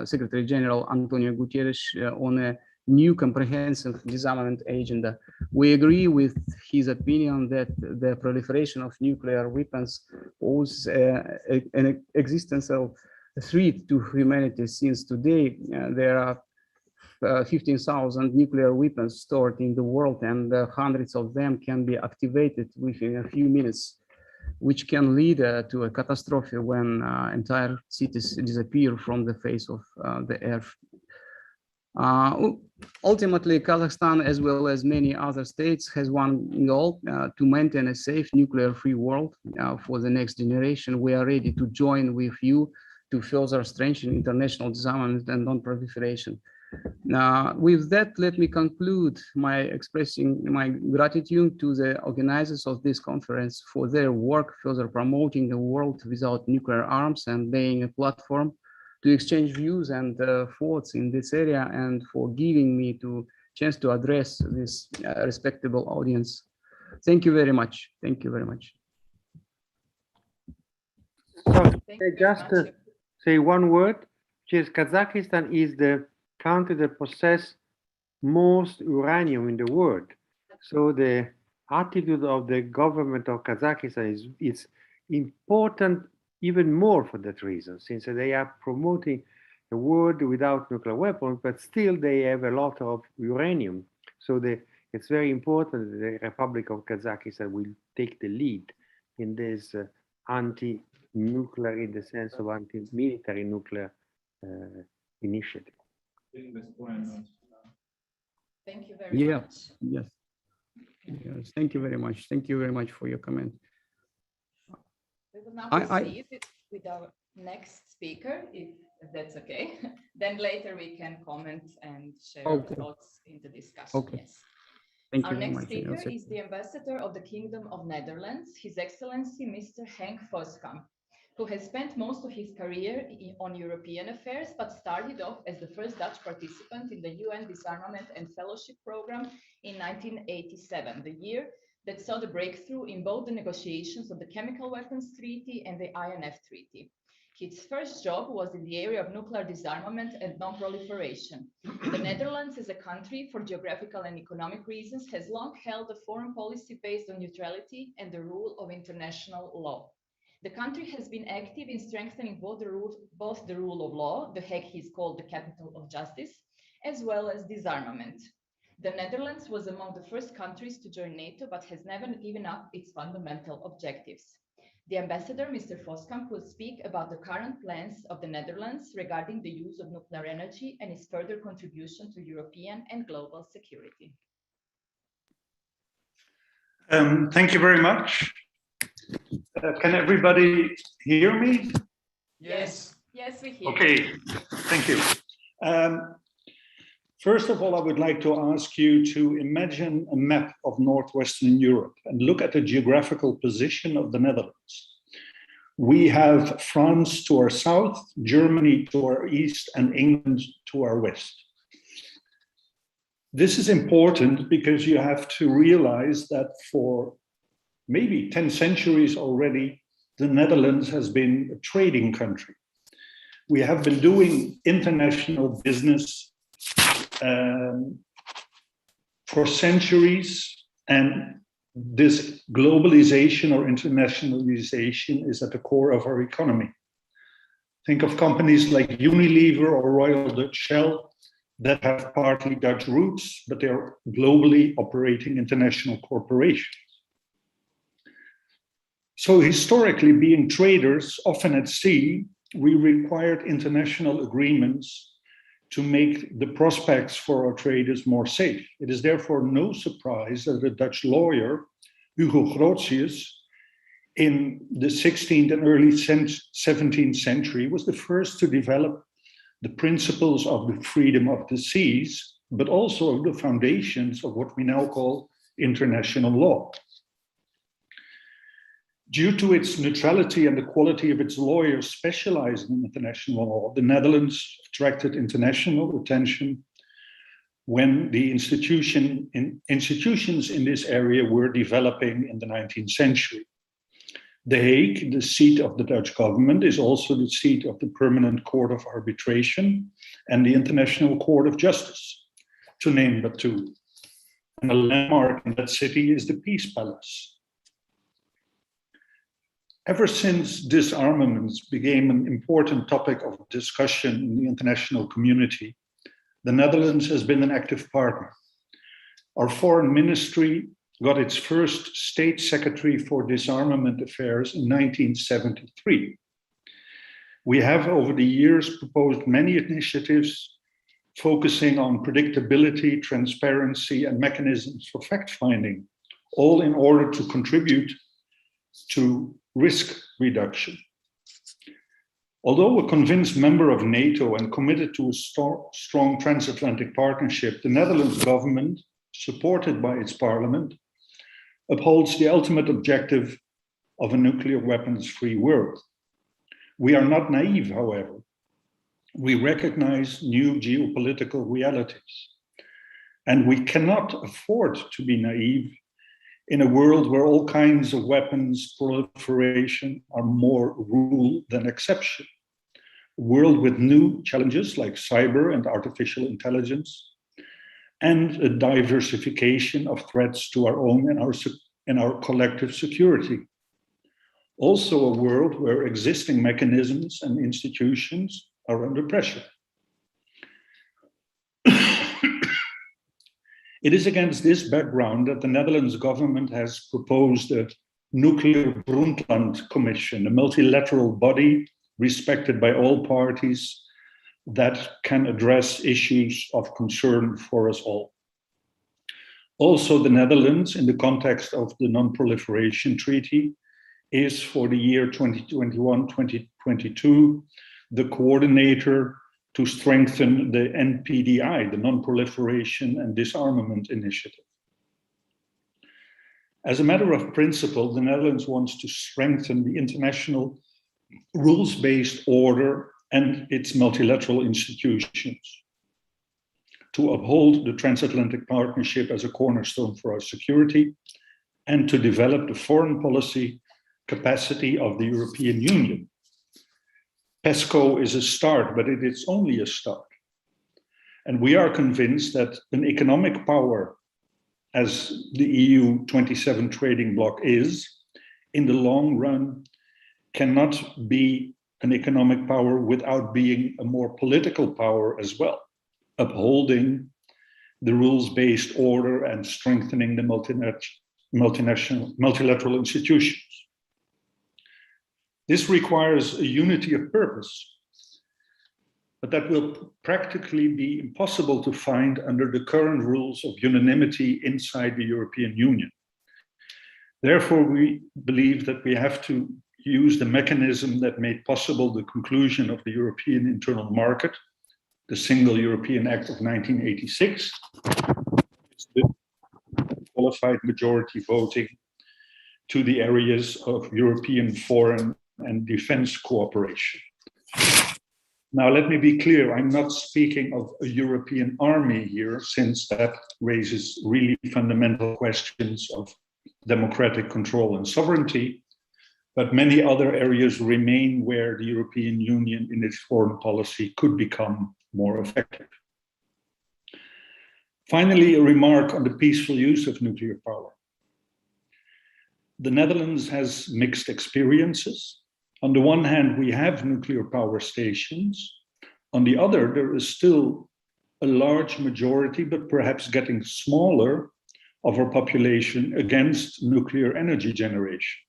Secretary General Antonio Guterres on a new comprehensive disarmament agenda. We agree with his opinion that the proliferation of nuclear weapons poses an existential threat to humanity, since today there are 15,000 nuclear weapons stored in the world, and hundreds of them can be activated within a few minutes, which can lead to a catastrophe when entire cities disappear from the face of the earth. Ultimately, Kazakhstan, as well as many other states, has one goal: to maintain a safe nuclear-free world for the next generation. We are ready to join with you to further strengthen international disarmament and non-proliferation. Now, with that, let me conclude by expressing my gratitude to the organizers of this conference for their work, further promoting a world without nuclear arms and laying a platform to exchange views and thoughts in this area, and for giving me the chance to address this respectable audience. Thank you very much. Thank you very much. So Thank you very just much. say one word, which is Kazakhstan is the country that possesses most uranium in the world. So the attitude of the government of Kazakhstan is important even more for that reason, since they are promoting a world without nuclear weapons, but still they have a lot of uranium. So it's very important that the Republic of Kazakhstan will take the lead in this anti-nuclear, in the sense of anti-military nuclear initiative. Thank you very much. Yes. Yes. Thank you very much. Thank you very much for your comment. We will now proceed with our next speaker, if that's okay. Then later we can comment and share our thoughts in the discussion. Okay. Yes. Thank Our you very next much. speaker is the Ambassador of the Kingdom of Netherlands, His Excellency Mr. Henk Voskamp, who has spent most of his career on European affairs, but started off as the first Dutch participant in the UN Disarmament and Fellowship Program in 1987, the year that saw the breakthrough in both the negotiations of the Chemical Weapons Treaty and the INF Treaty. His first job was in the area of nuclear disarmament and non-proliferation. The Netherlands, as a country, for geographical and economic reasons, has long held a foreign policy based on neutrality and the rule of international law. The country has been active in strengthening both the rule of law, The Hague is called the capital of justice, as well as disarmament. The Netherlands was among the first countries to join NATO, but has never given up its fundamental objectives. The ambassador, Mr. Voskamp, will speak about the current plans of the Netherlands regarding the use of nuclear energy and its further contribution to European and global security. Thank you very much. Can everybody hear me? Yes. Yes, we hear. Okay, thank you. First of all, I would like to ask you to imagine a map of Northwestern Europe and look at the geographical position of the Netherlands. We have France to our south, Germany to our east, and England to our west. This is important because you have to realize that for maybe 10 centuries already, the Netherlands has been a trading country. We have been doing international business for centuries, and this globalization or internationalization is at the core of our economy. Think of companies like Unilever or Royal Dutch Shell that have partly Dutch roots, but they're globally operating international corporations. So historically, being traders, often at sea, we required international agreements to make the prospects for our traders more safe. It is therefore no surprise that a Dutch lawyer, Hugo Grotius, in the 16th and early 17th century was the first to develop the principles of the freedom of the seas, but also the foundations of what we now call international law. Due to its neutrality and the quality of its lawyers specialized in international law, the Netherlands attracted international attention when the institutions in this area were developing in the 19th century. The Hague, the seat of the Dutch government, is also the seat of the Permanent Court of Arbitration and the International Court of Justice, to name but two. And a landmark in that city is the Peace Palace. Ever since disarmament became an important topic of discussion in the international community, the Netherlands has been an active partner. Our foreign ministry got its first state secretary for disarmament affairs in 1973. We have over the years proposed many initiatives focusing on predictability, transparency, and mechanisms for fact-finding, all in order to contribute to risk reduction. Although a convinced member of NATO and committed to a strong transatlantic partnership, the Netherlands government, supported by its parliament, upholds the ultimate objective of a nuclear weapons-free world. We are not naive, however. We recognize new geopolitical realities, and we cannot afford to be naive in a world where all kinds of weapons proliferation are more rule than exception. A world with new challenges like cyber and artificial intelligence, and a diversification of threats to our own and our collective security. Also a world where existing mechanisms and institutions are under pressure. It is against this background that the Netherlands government has proposed a Nuclear Brundtland Commission, a multilateral body respected by all parties that can address issues of concern for us all. Also, the Netherlands, in the context of the Non-Proliferation Treaty, is for the year 2021-2022 the coordinator to strengthen the NPDI, the Non-Proliferation and Disarmament Initiative. As a matter of principle, the Netherlands wants to strengthen the international rules-based order and its multilateral institutions, to uphold the transatlantic partnership as a cornerstone for our security, and to develop the foreign policy capacity of the European Union. PESCO is a start, but it is only a start. And we are convinced that an economic power, as the EU 27 trading bloc is, in the long run, cannot be an economic power without being a more political power as well, upholding the rules-based order and strengthening the multilateral institutions. This requires a unity of purpose, but that will practically be impossible to find under the current rules of unanimity inside the European Union. Therefore, we believe that we have to use the mechanism that made possible the conclusion of the European internal market, the Single European Act of 1986, the qualified majority voting to the areas of European foreign and defense cooperation. Now, let me be clear, I'm not speaking of a European army here, since that raises really fundamental questions of democratic control and sovereignty, but many other areas remain where the European Union in its foreign policy could become more effective. Finally, a remark on the peaceful use of nuclear power. The Netherlands has mixed experiences. On the one hand, we have nuclear power stations. On the other, there is still a large majority, but perhaps getting smaller, of our population against nuclear energy generation.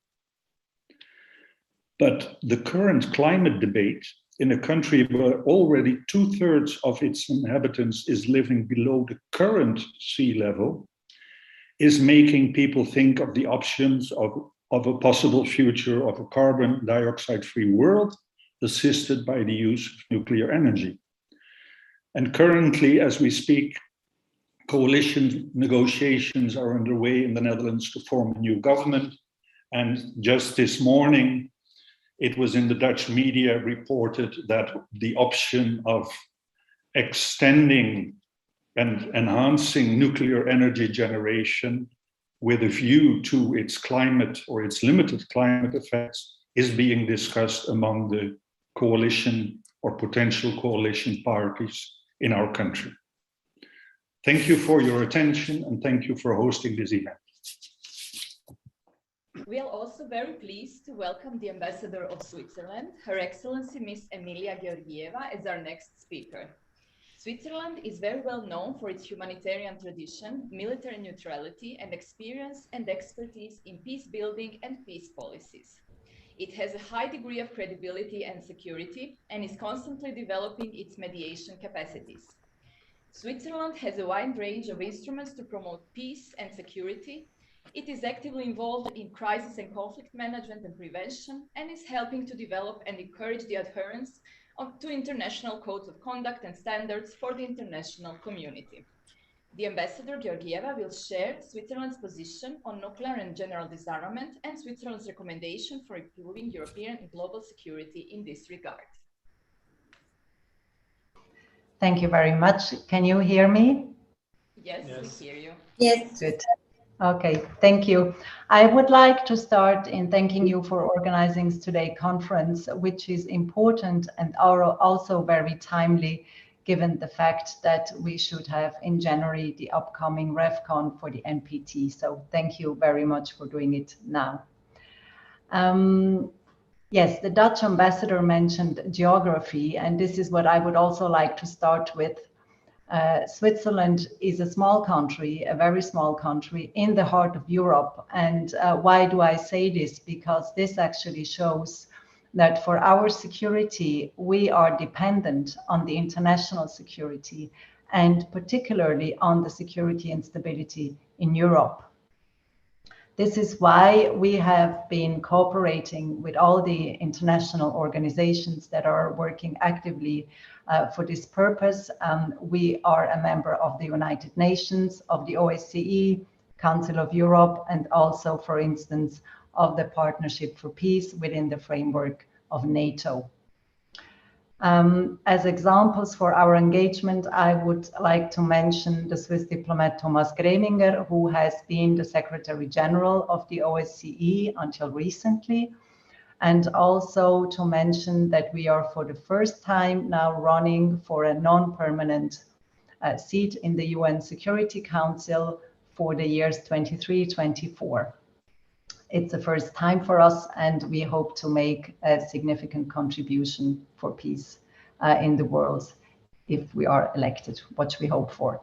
But the current climate debate in a country where already 2/3 of its inhabitants is living below the current sea level is making people think of the options of a possible future of a carbon dioxide-free world assisted by the use of nuclear energy. And currently, as we speak, coalition negotiations are underway in the Netherlands to form a new government. And just this morning, it was in the Dutch media reported that the option of extending and enhancing nuclear energy generation with a view to its climate or its limited climate effects is being discussed among the coalition or potential coalition parties in our country. Thank you for your attention and thank you for hosting this event. We are also very pleased to welcome the Ambassador of Switzerland, Her Excellency Ms. Emilia Georgieva, as our next speaker. Switzerland is very well known for its humanitarian tradition, military neutrality, and experience and expertise in peace building and peace policies. It has a high degree of credibility and security and is constantly developing its mediation capacities. Switzerland has a wide range of instruments to promote peace and security. It is actively involved in crisis and conflict management and prevention, and is helping to develop and encourage the adherence to international codes of conduct and standards for the international community. The Ambassador Georgieva will share Switzerland's position on nuclear and general disarmament and Switzerland's recommendation for improving European and global security in this regard. Thank you very much. Can you hear me? Yes, we hear you. Yes. Good. Okay, thank you. I would like to start in thanking you for organizing today's conference, which is important and also very timely, given the fact that we should have in January the upcoming RevCon for the NPT. So thank you very much for doing it now. Yes, the Dutch ambassador mentioned geography, and this is what I would also like to start with. Switzerland is a small country, a very small country in the heart of Europe. And why do I say this? Because this actually shows that for our security, we are dependent on the international security and particularly on the security and stability in Europe. This is why we have been cooperating with all the international organizations that are working actively for this purpose. We are a member of the United Nations, of the OSCE, Council of Europe, and also, for instance, of the Partnership for Peace within the framework of NATO. As examples for our engagement, I would like to mention the Swiss diplomat Thomas Greminger, who has been the Secretary General of the OSCE until recently, and also to mention that we are for the first time now running for a non-permanent seat in the UN Security Council for the years 23-24. It's the first time for us, and we hope to make a significant contribution for peace in the world if we are elected, which we hope for.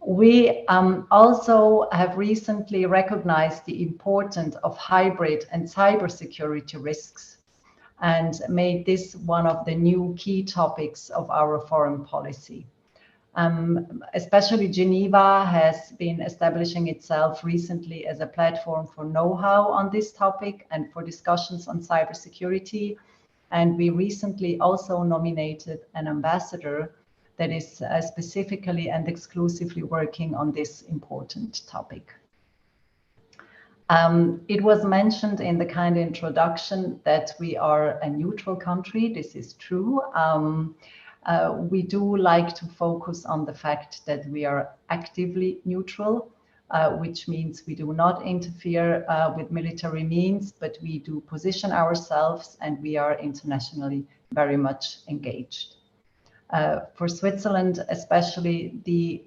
We also have recently recognized the importance of hybrid and cybersecurity risks and made this one of the new key topics of our foreign policy. Especially Geneva has been establishing itself recently as a platform for know-how on this topic and for discussions on cybersecurity. And we recently also nominated an ambassador that is specifically and exclusively working on this important topic. It was mentioned in the kind introduction that we are a neutral country. This is true. We do like to focus on the fact that we are actively neutral, which means we do not interfere with military means, but we do position ourselves and we are internationally very much engaged. For Switzerland, especially, the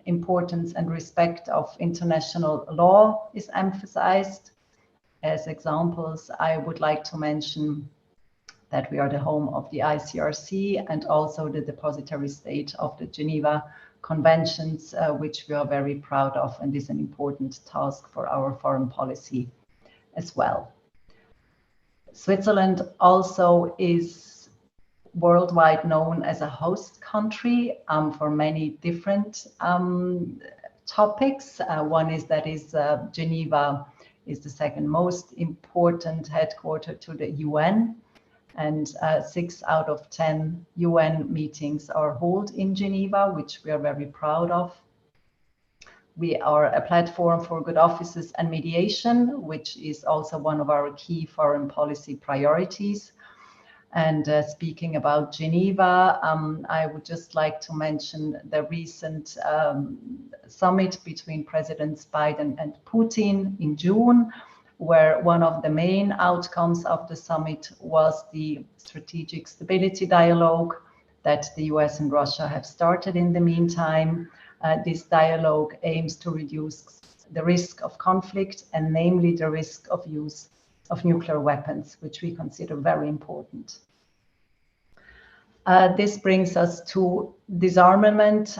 importance and respect of international law is emphasized. As examples, I would like to mention that we are the home of the ICRC and also the depository state of the Geneva Conventions, which we are very proud of and is an important task for our foreign policy as well. Switzerland also is worldwide known as a host country for many different topics. One is that Geneva is the second most important headquarter to the UN, and 6 out of 10 UN meetings are held in Geneva, which we are very proud of. We are a platform for good offices and mediation, which is also one of our key foreign policy priorities. And speaking about Geneva, I would just like to mention the recent summit between Presidents Biden and Putin in June, where one of the main outcomes of the summit was the strategic stability dialogue that the US and Russia have started in the meantime. This dialogue aims to reduce the risk of conflict and namely the risk of use of nuclear weapons, which we consider very important. This brings us to disarmament.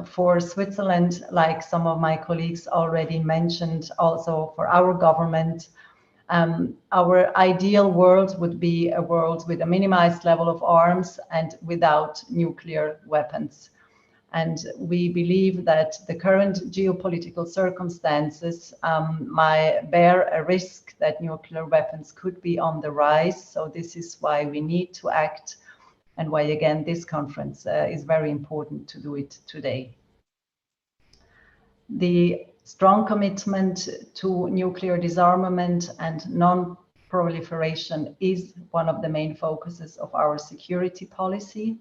For Switzerland, like some of my colleagues already mentioned, also for our government, our ideal world would be a world with a minimized level of arms and without nuclear weapons. And we believe that the current geopolitical circumstances might bear a risk that nuclear weapons could be on the rise. So this is why we need to act, and why, again, this conference is very important to do it today. The strong commitment to nuclear disarmament and non-proliferation is one of the main focuses of our security policy.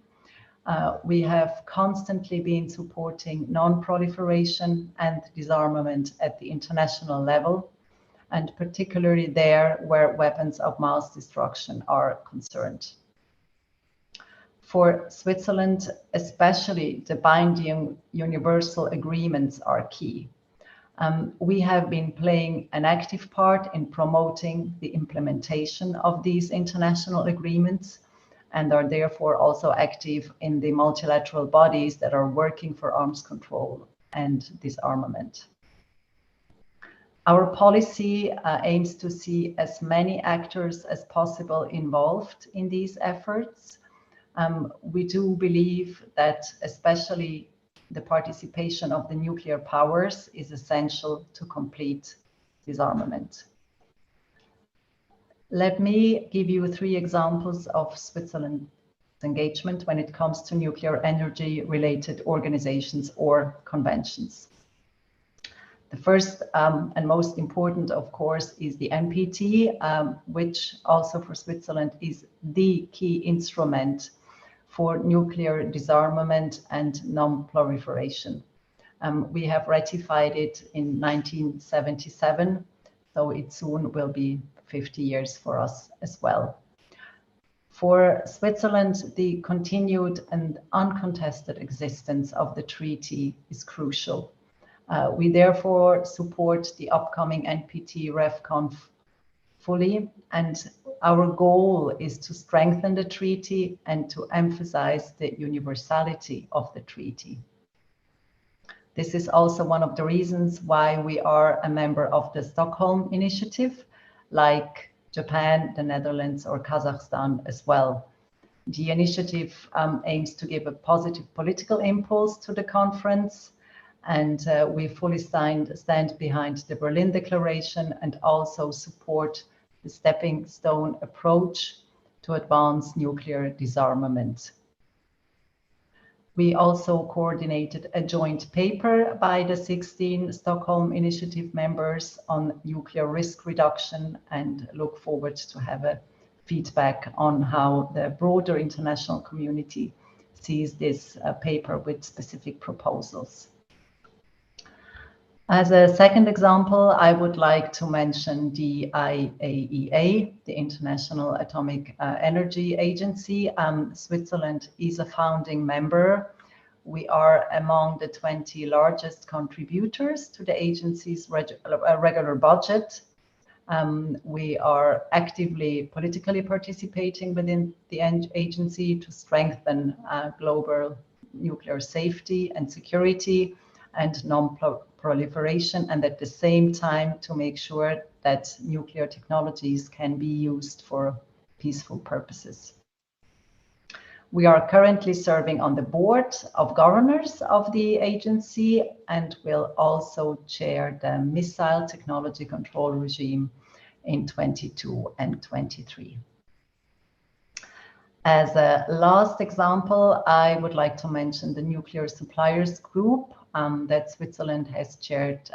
We have constantly been supporting non-proliferation and disarmament at the international level, and particularly there where weapons of mass destruction are concerned. For Switzerland, especially, the binding universal agreements are key. We have been playing an active part in promoting the implementation of these international agreements and are therefore also active in the multilateral bodies that are working for arms control and disarmament. Our policy aims to see as many actors as possible involved in these efforts. We do believe that especially the participation of the nuclear powers is essential to complete disarmament. Let me give you 3 examples of Switzerland's engagement when it comes to nuclear energy related organizations or conventions. The first and most important, of course, is the NPT, which also for Switzerland is the key instrument for nuclear disarmament and non-proliferation. We have ratified it in 1977, so it soon will be 50 years for us as well. For Switzerland, the continued and uncontested existence of the treaty is crucial. We therefore support the upcoming NPT RevConf fully, and our goal is to strengthen the treaty and to emphasize the universality of the treaty. This is also one of the reasons why we are a member of the Stockholm Initiative, like Japan, the Netherlands, or Kazakhstan as well. The initiative aims to give a positive political impulse to the conference, and we fully stand behind the Berlin Declaration and also support the stepping stone approach to advance nuclear disarmament. We also coordinated a joint paper by the 16 Stockholm Initiative members on nuclear risk reduction and look forward to have a feedback on how the broader international community sees this paper with specific proposals. As a second example, I would like to mention the IAEA, the International Atomic Energy Agency. Switzerland is a founding member. We are among the 20 largest contributors to the agency's regular budget. We are actively politically participating within the agency to strengthen global nuclear safety and security and non-proliferation, and at the same time to make sure that nuclear technologies can be used for peaceful purposes. We are currently serving on the board of governors of the agency and will also chair the Missile Technology Control Regime in 22 and 23. As a last example, I would like to mention the Nuclear Suppliers Group that Switzerland has chaired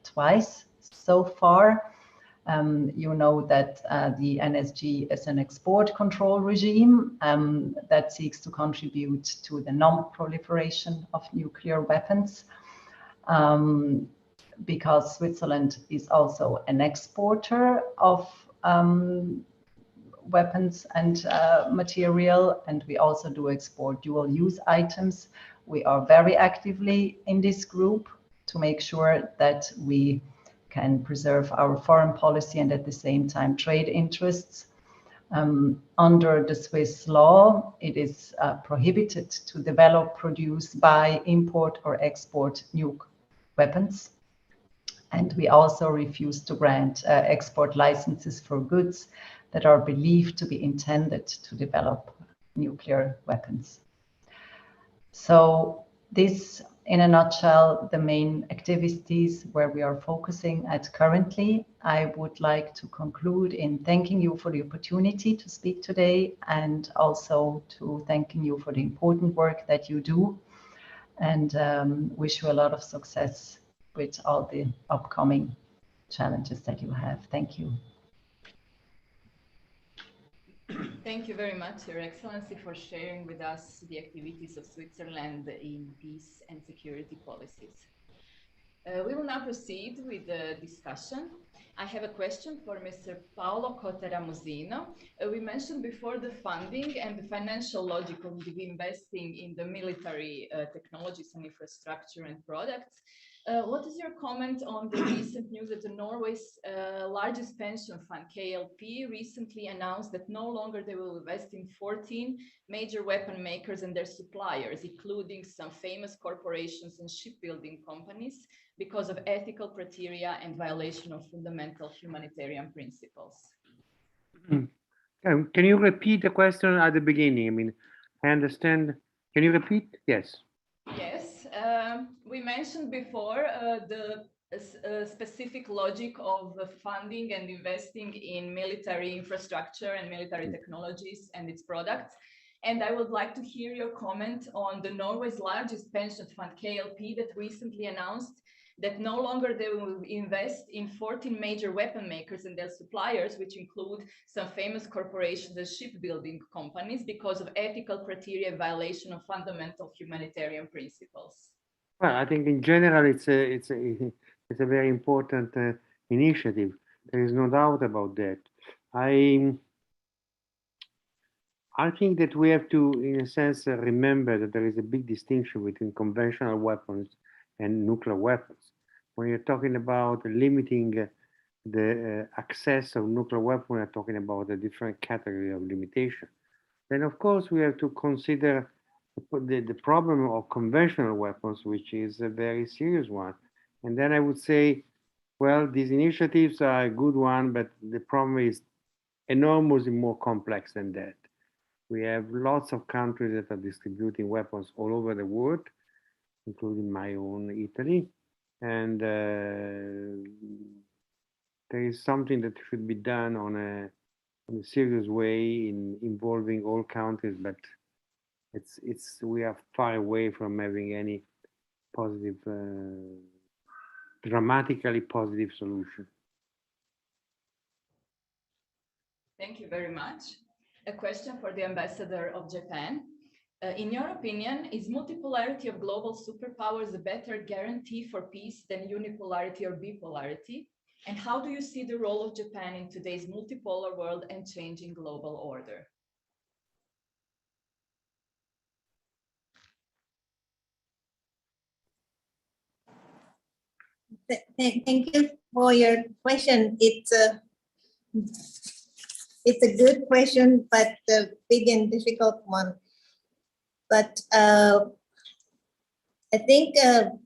twice so far. You know that the NSG is an export control regime that seeks to contribute to the non-proliferation of nuclear weapons. Because Switzerland is also an exporter of weapons and material, and we also do export dual-use items. We are very actively in this group to make sure that we can preserve our foreign policy and at the same time trade interests. Under the Swiss law, it is prohibited to develop, produce, buy, import or export nuke weapons. And we also refuse to grant export licenses for goods that are believed to be intended to develop nuclear weapons. So this, in a nutshell, the main activities where we are focusing at currently. I would like to conclude in thanking you for the opportunity to speak today and also to thanking you for the important work that you do, and wish you a lot of success with all the upcoming challenges that you have. Thank you. Thank you very much, Your Excellency, for sharing with us the activities of Switzerland in peace and security policies. We will now proceed with the discussion. I have a question for Mr. Paolo Cotera-Musino. We mentioned before the funding and the financial logic of investing in the military technologies and infrastructure and products. What is your comment on the recent news that Norway's largest pension fund, KLP, recently announced that no longer they will invest in 14 major weapon makers and their suppliers, including some famous corporations and shipbuilding companies, because of ethical criteria and violation of fundamental humanitarian principles? Can you repeat the question at the beginning? I mean, I understand. Can you repeat? Yes. Yes. We mentioned before the specific logic of funding and investing in military infrastructure and military technologies and its products. And I would like to hear your comment on the Norway's largest pension fund, KLP, that recently announced that no longer they will invest in 14 major weapon makers and their suppliers, which include some famous corporations and shipbuilding companies, because of ethical criteria and violation of fundamental humanitarian principles. Well, I think in general it's a very important initiative. There is no doubt about that. I think that we have to, in a sense, remember that there is a big distinction between conventional weapons and nuclear weapons. When you're talking about limiting the access of nuclear weapons, we're talking about a different category of limitation. Then, of course, we have to consider the problem of conventional weapons, which is a very serious one. And then I would say, well, these initiatives are a good one, but the problem is enormously more complex than that. We have lots of countries that are distributing weapons all over the world, including my own Italy. And there is something that should be done on a serious way in involving all countries, but we are far away from having any positive, dramatically positive solution. Thank you very much. A question for the Ambassador of Japan. In your opinion, is multipolarity of global superpowers a better guarantee for peace than unipolarity or bipolarity? And how do you see the role of Japan in today's multipolar world and changing global order? Thank you for your question. It's a good question, but a big and difficult one. But I think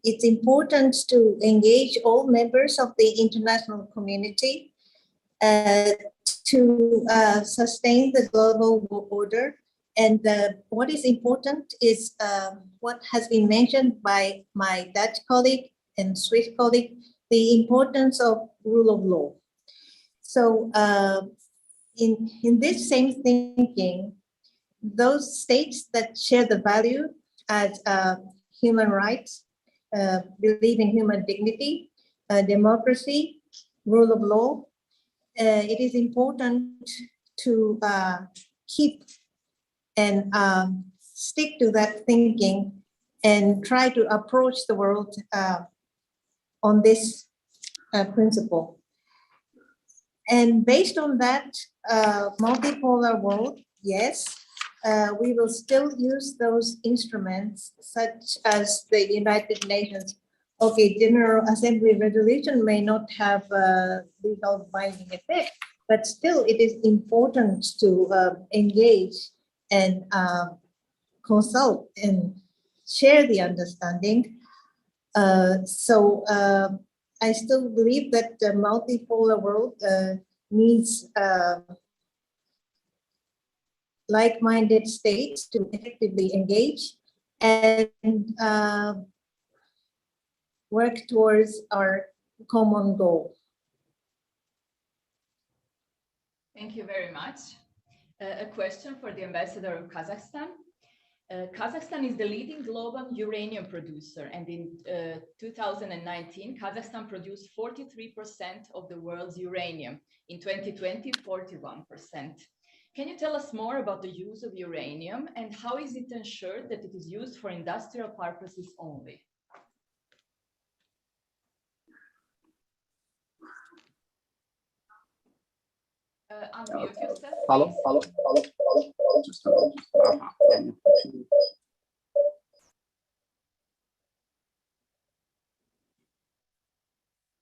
it's important to engage all members of the international community to sustain the global order. And what is important is what has been mentioned by my Dutch colleague and Swiss colleague, the importance of rule of law. So in this same thinking, those states that share the value as human rights, believe in human dignity, democracy, rule of law, it is important to keep and stick to that thinking and try to approach the world on this principle. And based on that multipolar world, yes, we will still use those instruments such as the United Nations. Okay, General Assembly resolution may not have legal binding effect, but still it is important to engage and consult and share the understanding. So I still believe that the multipolar world needs like-minded states to effectively engage and work towards our common goal. Thank you very much. A question for the Ambassador of Kazakhstan. Kazakhstan is the leading global uranium producer, and in 2019, Kazakhstan produced 43% of the world's uranium. In 2020, 41%. Can you tell us more about the use of uranium and how is it ensured that it is used for industrial purposes only? Unmute yourself, Hello, please. hello, hello, hello. Just a minute.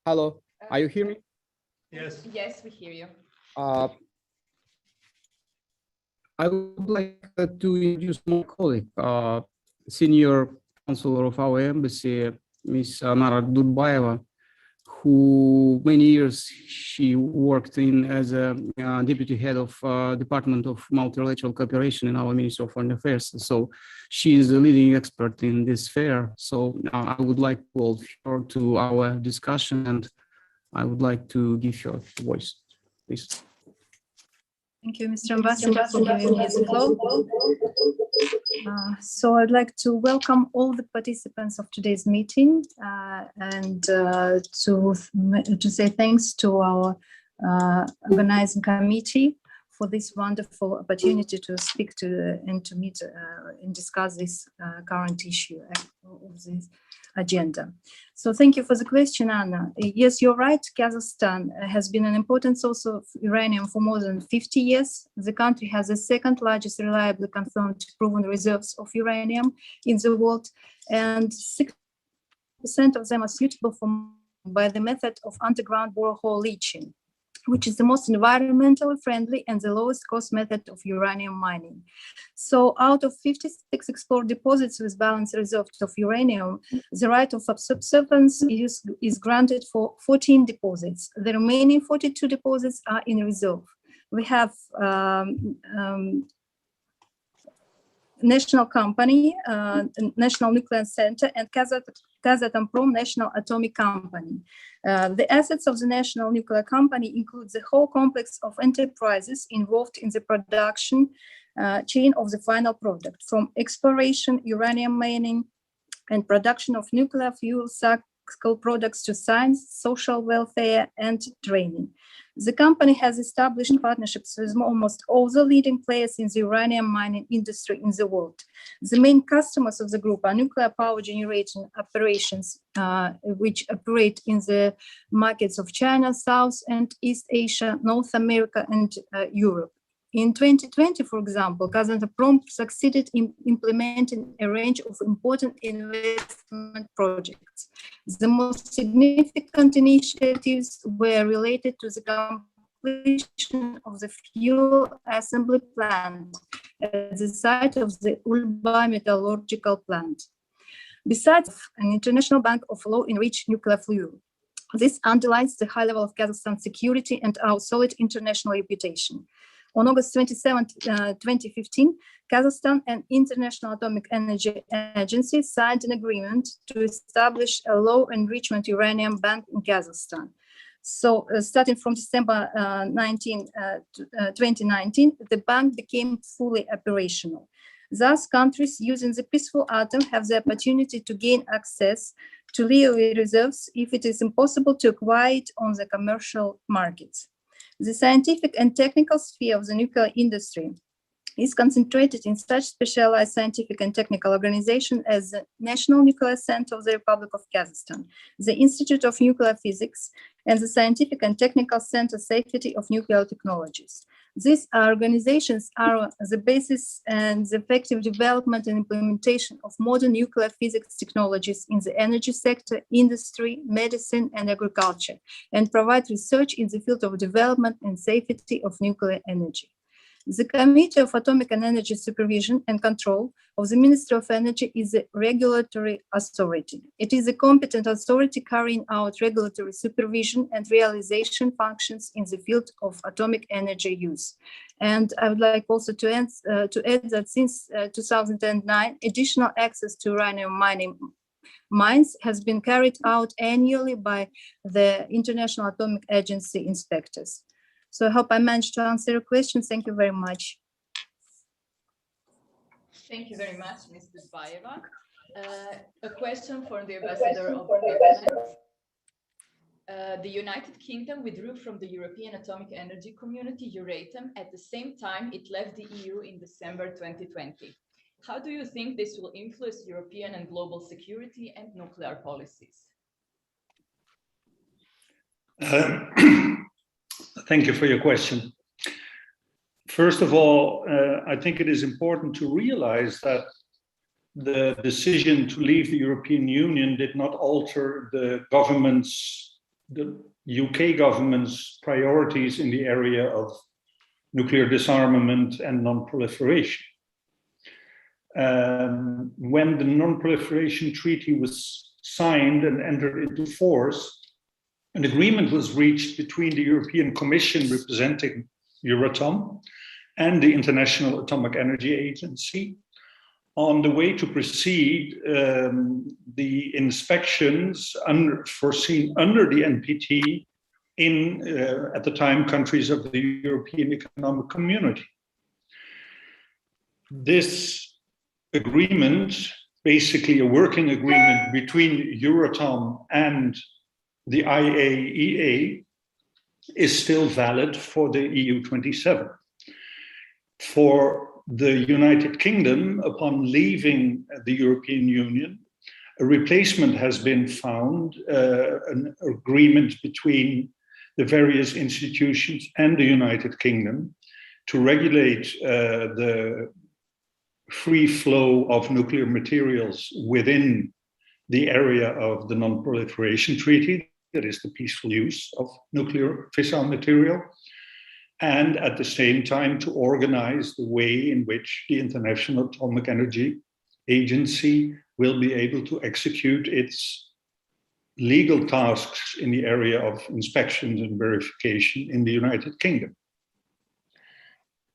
Hello, are you hearing me? Yes. Yes, we hear you. I would like to introduce my colleague, senior counselor of our embassy, Ms. Nara Durbaeva, who many years she worked in as a deputy head of Department of Multilateral Cooperation in our Ministry of Foreign Affairs. So she is a leading expert in this sphere. So I would like to hold her to our discussion, and I would like to give her a voice, please. Thank you, Mr. Ambassador, for giving me the floor. So I'd like to welcome all the participants of today's meeting and to say thanks to our organizing committee for this wonderful opportunity to speak to and to meet and discuss this current issue of this agenda. So thank you for the question, Anna. Yes, you're right. Kazakhstan has been an important source of uranium for more than 50 years. The country has the second largest reliably confirmed proven reserves of uranium in the world, and 6% of them are suitable for by the method of underground borehole leaching, which is the most environmentally friendly and the lowest cost method of uranium mining. So out of 56 explored deposits with balanced reserves of uranium, the right of subservience is granted for 14 deposits. The remaining 42 deposits are in reserve. we have national company, National Nuclear Center, and Kazatomprom National Atomic Company. The assets of the National Nuclear Company include the whole complex of enterprises involved in the production chain of the final product, from exploration, uranium mining, and production of nuclear fuel cycle products to science, social welfare, and training. The company has established partnerships with almost all the leading players in the uranium mining industry in the world. The main customers of the group are nuclear power generation operations, which operate in the markets of China, South and East Asia, North America, and Europe. In 2020, for example, Kazatomprom succeeded in implementing a range of important investment projects. The most significant initiatives were related to the completion of the fuel assembly plant at the site of the Ulba metallurgical plant. Besides an international bank of low-enriched nuclear fuel, this underlines the high level of Kazakhstan's security and our solid international reputation. On August 27, 2015, Kazakhstan and International Atomic Energy Agency signed an agreement to establish a low enrichment uranium bank in Kazakhstan. So starting from December 2019, the bank became fully operational. Thus, countries using the peaceful atom have the opportunity to gain access to LEO reserves if it is impossible to acquire it on the commercial markets. The scientific and technical sphere of the nuclear industry is concentrated in such specialized scientific and technical organizations as the National Nuclear Center of the Republic of Kazakhstan, the Institute of Nuclear Physics, and the Scientific and Technical Center Safety of Nuclear Technologies. These organizations are the basis and the effective development and implementation of modern nuclear physics technologies in the energy sector, industry, medicine, and agriculture, and provide research in the field of development and safety of nuclear energy. The Committee of Atomic and Energy Supervision and Control of the Ministry of Energy is a regulatory authority. It is a competent authority carrying out regulatory supervision and realization functions in the field of atomic energy use. And I would like also to add that since 2009, additional access to uranium mines has been carried out annually by the International Atomic Agency inspectors. So I hope I managed to answer your question. Thank you very much. Thank you very much, Ms. Dudbayeva. A question for the Ambassador of the Netherlands. The United Kingdom withdrew from the European Atomic Energy Community, Euratom, at the same time it left the EU in December 2020. How do you think this will influence European and global security and nuclear policies? Thank you for your question. First of all, I think it is important to realize that the decision to leave the European Union did not alter the UK government's priorities in the area of nuclear disarmament and non-proliferation. When the non-proliferation treaty was signed and entered into force, an agreement was reached between the European Commission representing Euratom and the International Atomic Energy Agency on the way to proceed the inspections foreseen under the NPT in, at the time, countries of the European Economic Community. This agreement, basically a working agreement between Euratom and the IAEA, is still valid for the EU27. For the United Kingdom, upon leaving the European Union, a replacement has been found, an agreement between the various institutions and the United Kingdom to regulate the free flow of nuclear materials within the area of the non-proliferation treaty, that is the peaceful use of nuclear fissile material, and at the same time to organize the way in which the International Atomic Energy Agency will be able to execute its legal tasks in the area of inspections and verification in the United Kingdom.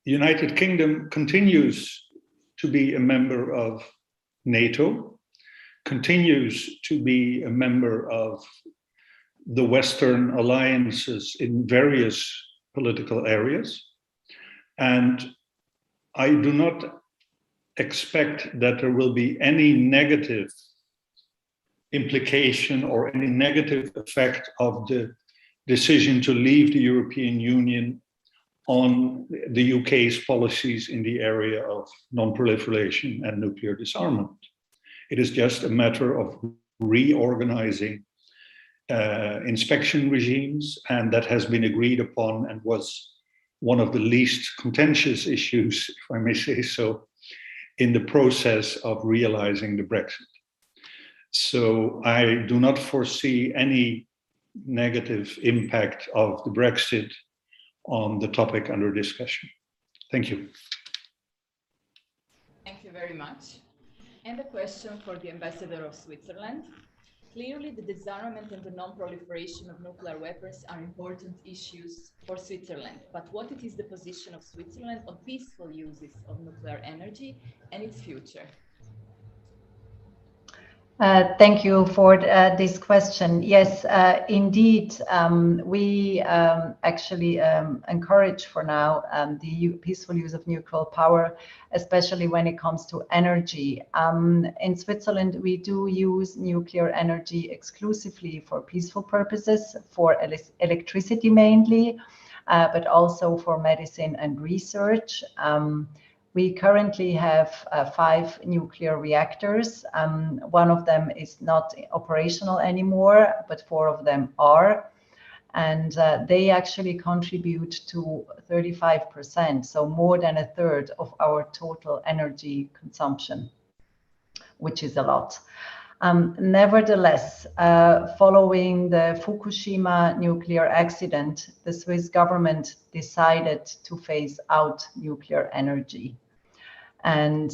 the United Kingdom continues to be a member of NATO, continues to be a member of the Western alliances in various political areas. And I do not expect that there will be any negative implication or any negative effect of the decision to leave the European Union on the UK's policies in the area of non-proliferation and nuclear disarmament. It is just a matter of reorganizing inspection regimes, and that has been agreed upon and was one of the least contentious issues, if I may say so, in the process of realizing the Brexit. So I do not foresee any negative impact of the Brexit on the topic under discussion. Thank you. Thank you very much. And a question for the Ambassador of Switzerland. Clearly, the disarmament and the non-proliferation of nuclear weapons are important issues for Switzerland. But what is the position of Switzerland on peaceful uses of nuclear energy and its future? Thank you for this question. Yes, indeed, we actually encourage for now the peaceful use of nuclear power, especially when it comes to energy. In Switzerland, we do use nuclear energy exclusively for peaceful purposes, for electricity mainly, but also for medicine and research. We currently have 5 nuclear reactors. One of them is not operational anymore, but 4 of them are. And they actually contribute to 35%, so more than a third of our total energy consumption, which is a lot. Nevertheless, following the Fukushima nuclear accident, the Swiss government decided to phase out nuclear energy and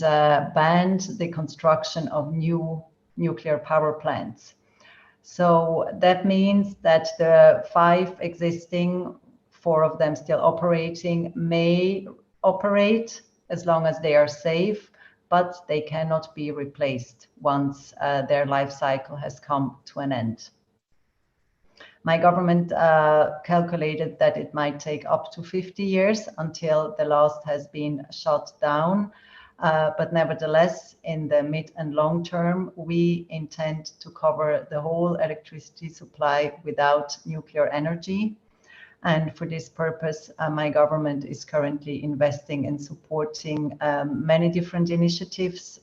banned the construction of new nuclear power plants. So that means that the 5 existing, 4 of them still operating, may operate as long as they are safe, but they cannot be replaced once their life cycle has come to an end. My government calculated that it might take up to 50 years until the last has been shut down. But nevertheless, in the mid and long term, we intend to cover the whole electricity supply without nuclear energy. And for this purpose, my government is currently investing in supporting many different initiatives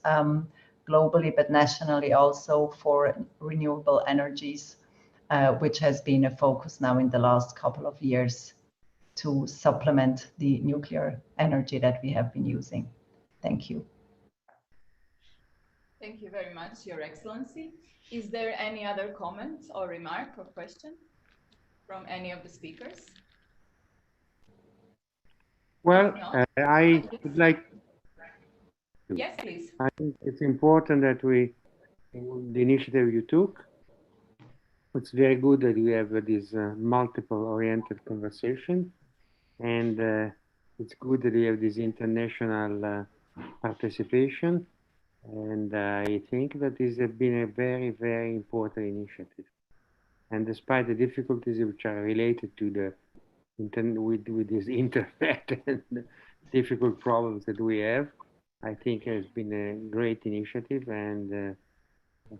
globally, but nationally also for renewable energies, which has been a focus now in the last couple of years to supplement the nuclear energy that we have been using. Thank you. Thank you very much, Your Excellency. Is there any other comment or remark or question from any of the speakers? Well, I would like to. Yes, please. I think it's important that the initiative you took, it's very good that we have this multiple-oriented conversation, and it's good that we have this international participation, and I think that this has been a very, very important initiative. And despite the difficulties which are related to the with this internet and the difficult problems that we have, I think it has been a great initiative, and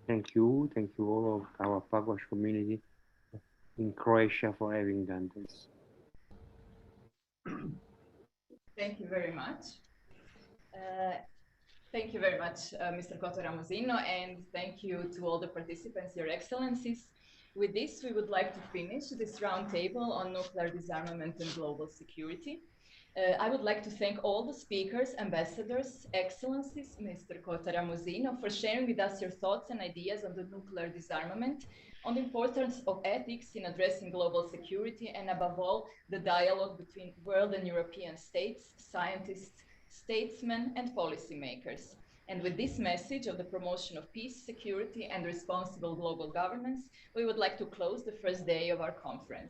thank you all of our Pagwash community in Croatia for having done this. Thank you very much. Thank you very much, Mr. Cotto-Ramosino, and thank you to all the participants, Your Excellencies. With this, we would like to finish this roundtable on nuclear disarmament and global security. I would like to thank all the speakers, ambassadors, excellencies, Mr. Cotto-Ramosino, for sharing with us your thoughts and ideas on the nuclear disarmament, on the importance of ethics in addressing global security, and above all, the dialogue between world and European states, scientists, statesmen, and policymakers. And with this message of the promotion of peace, security, and responsible global governance, we would like to close the first day of our conference.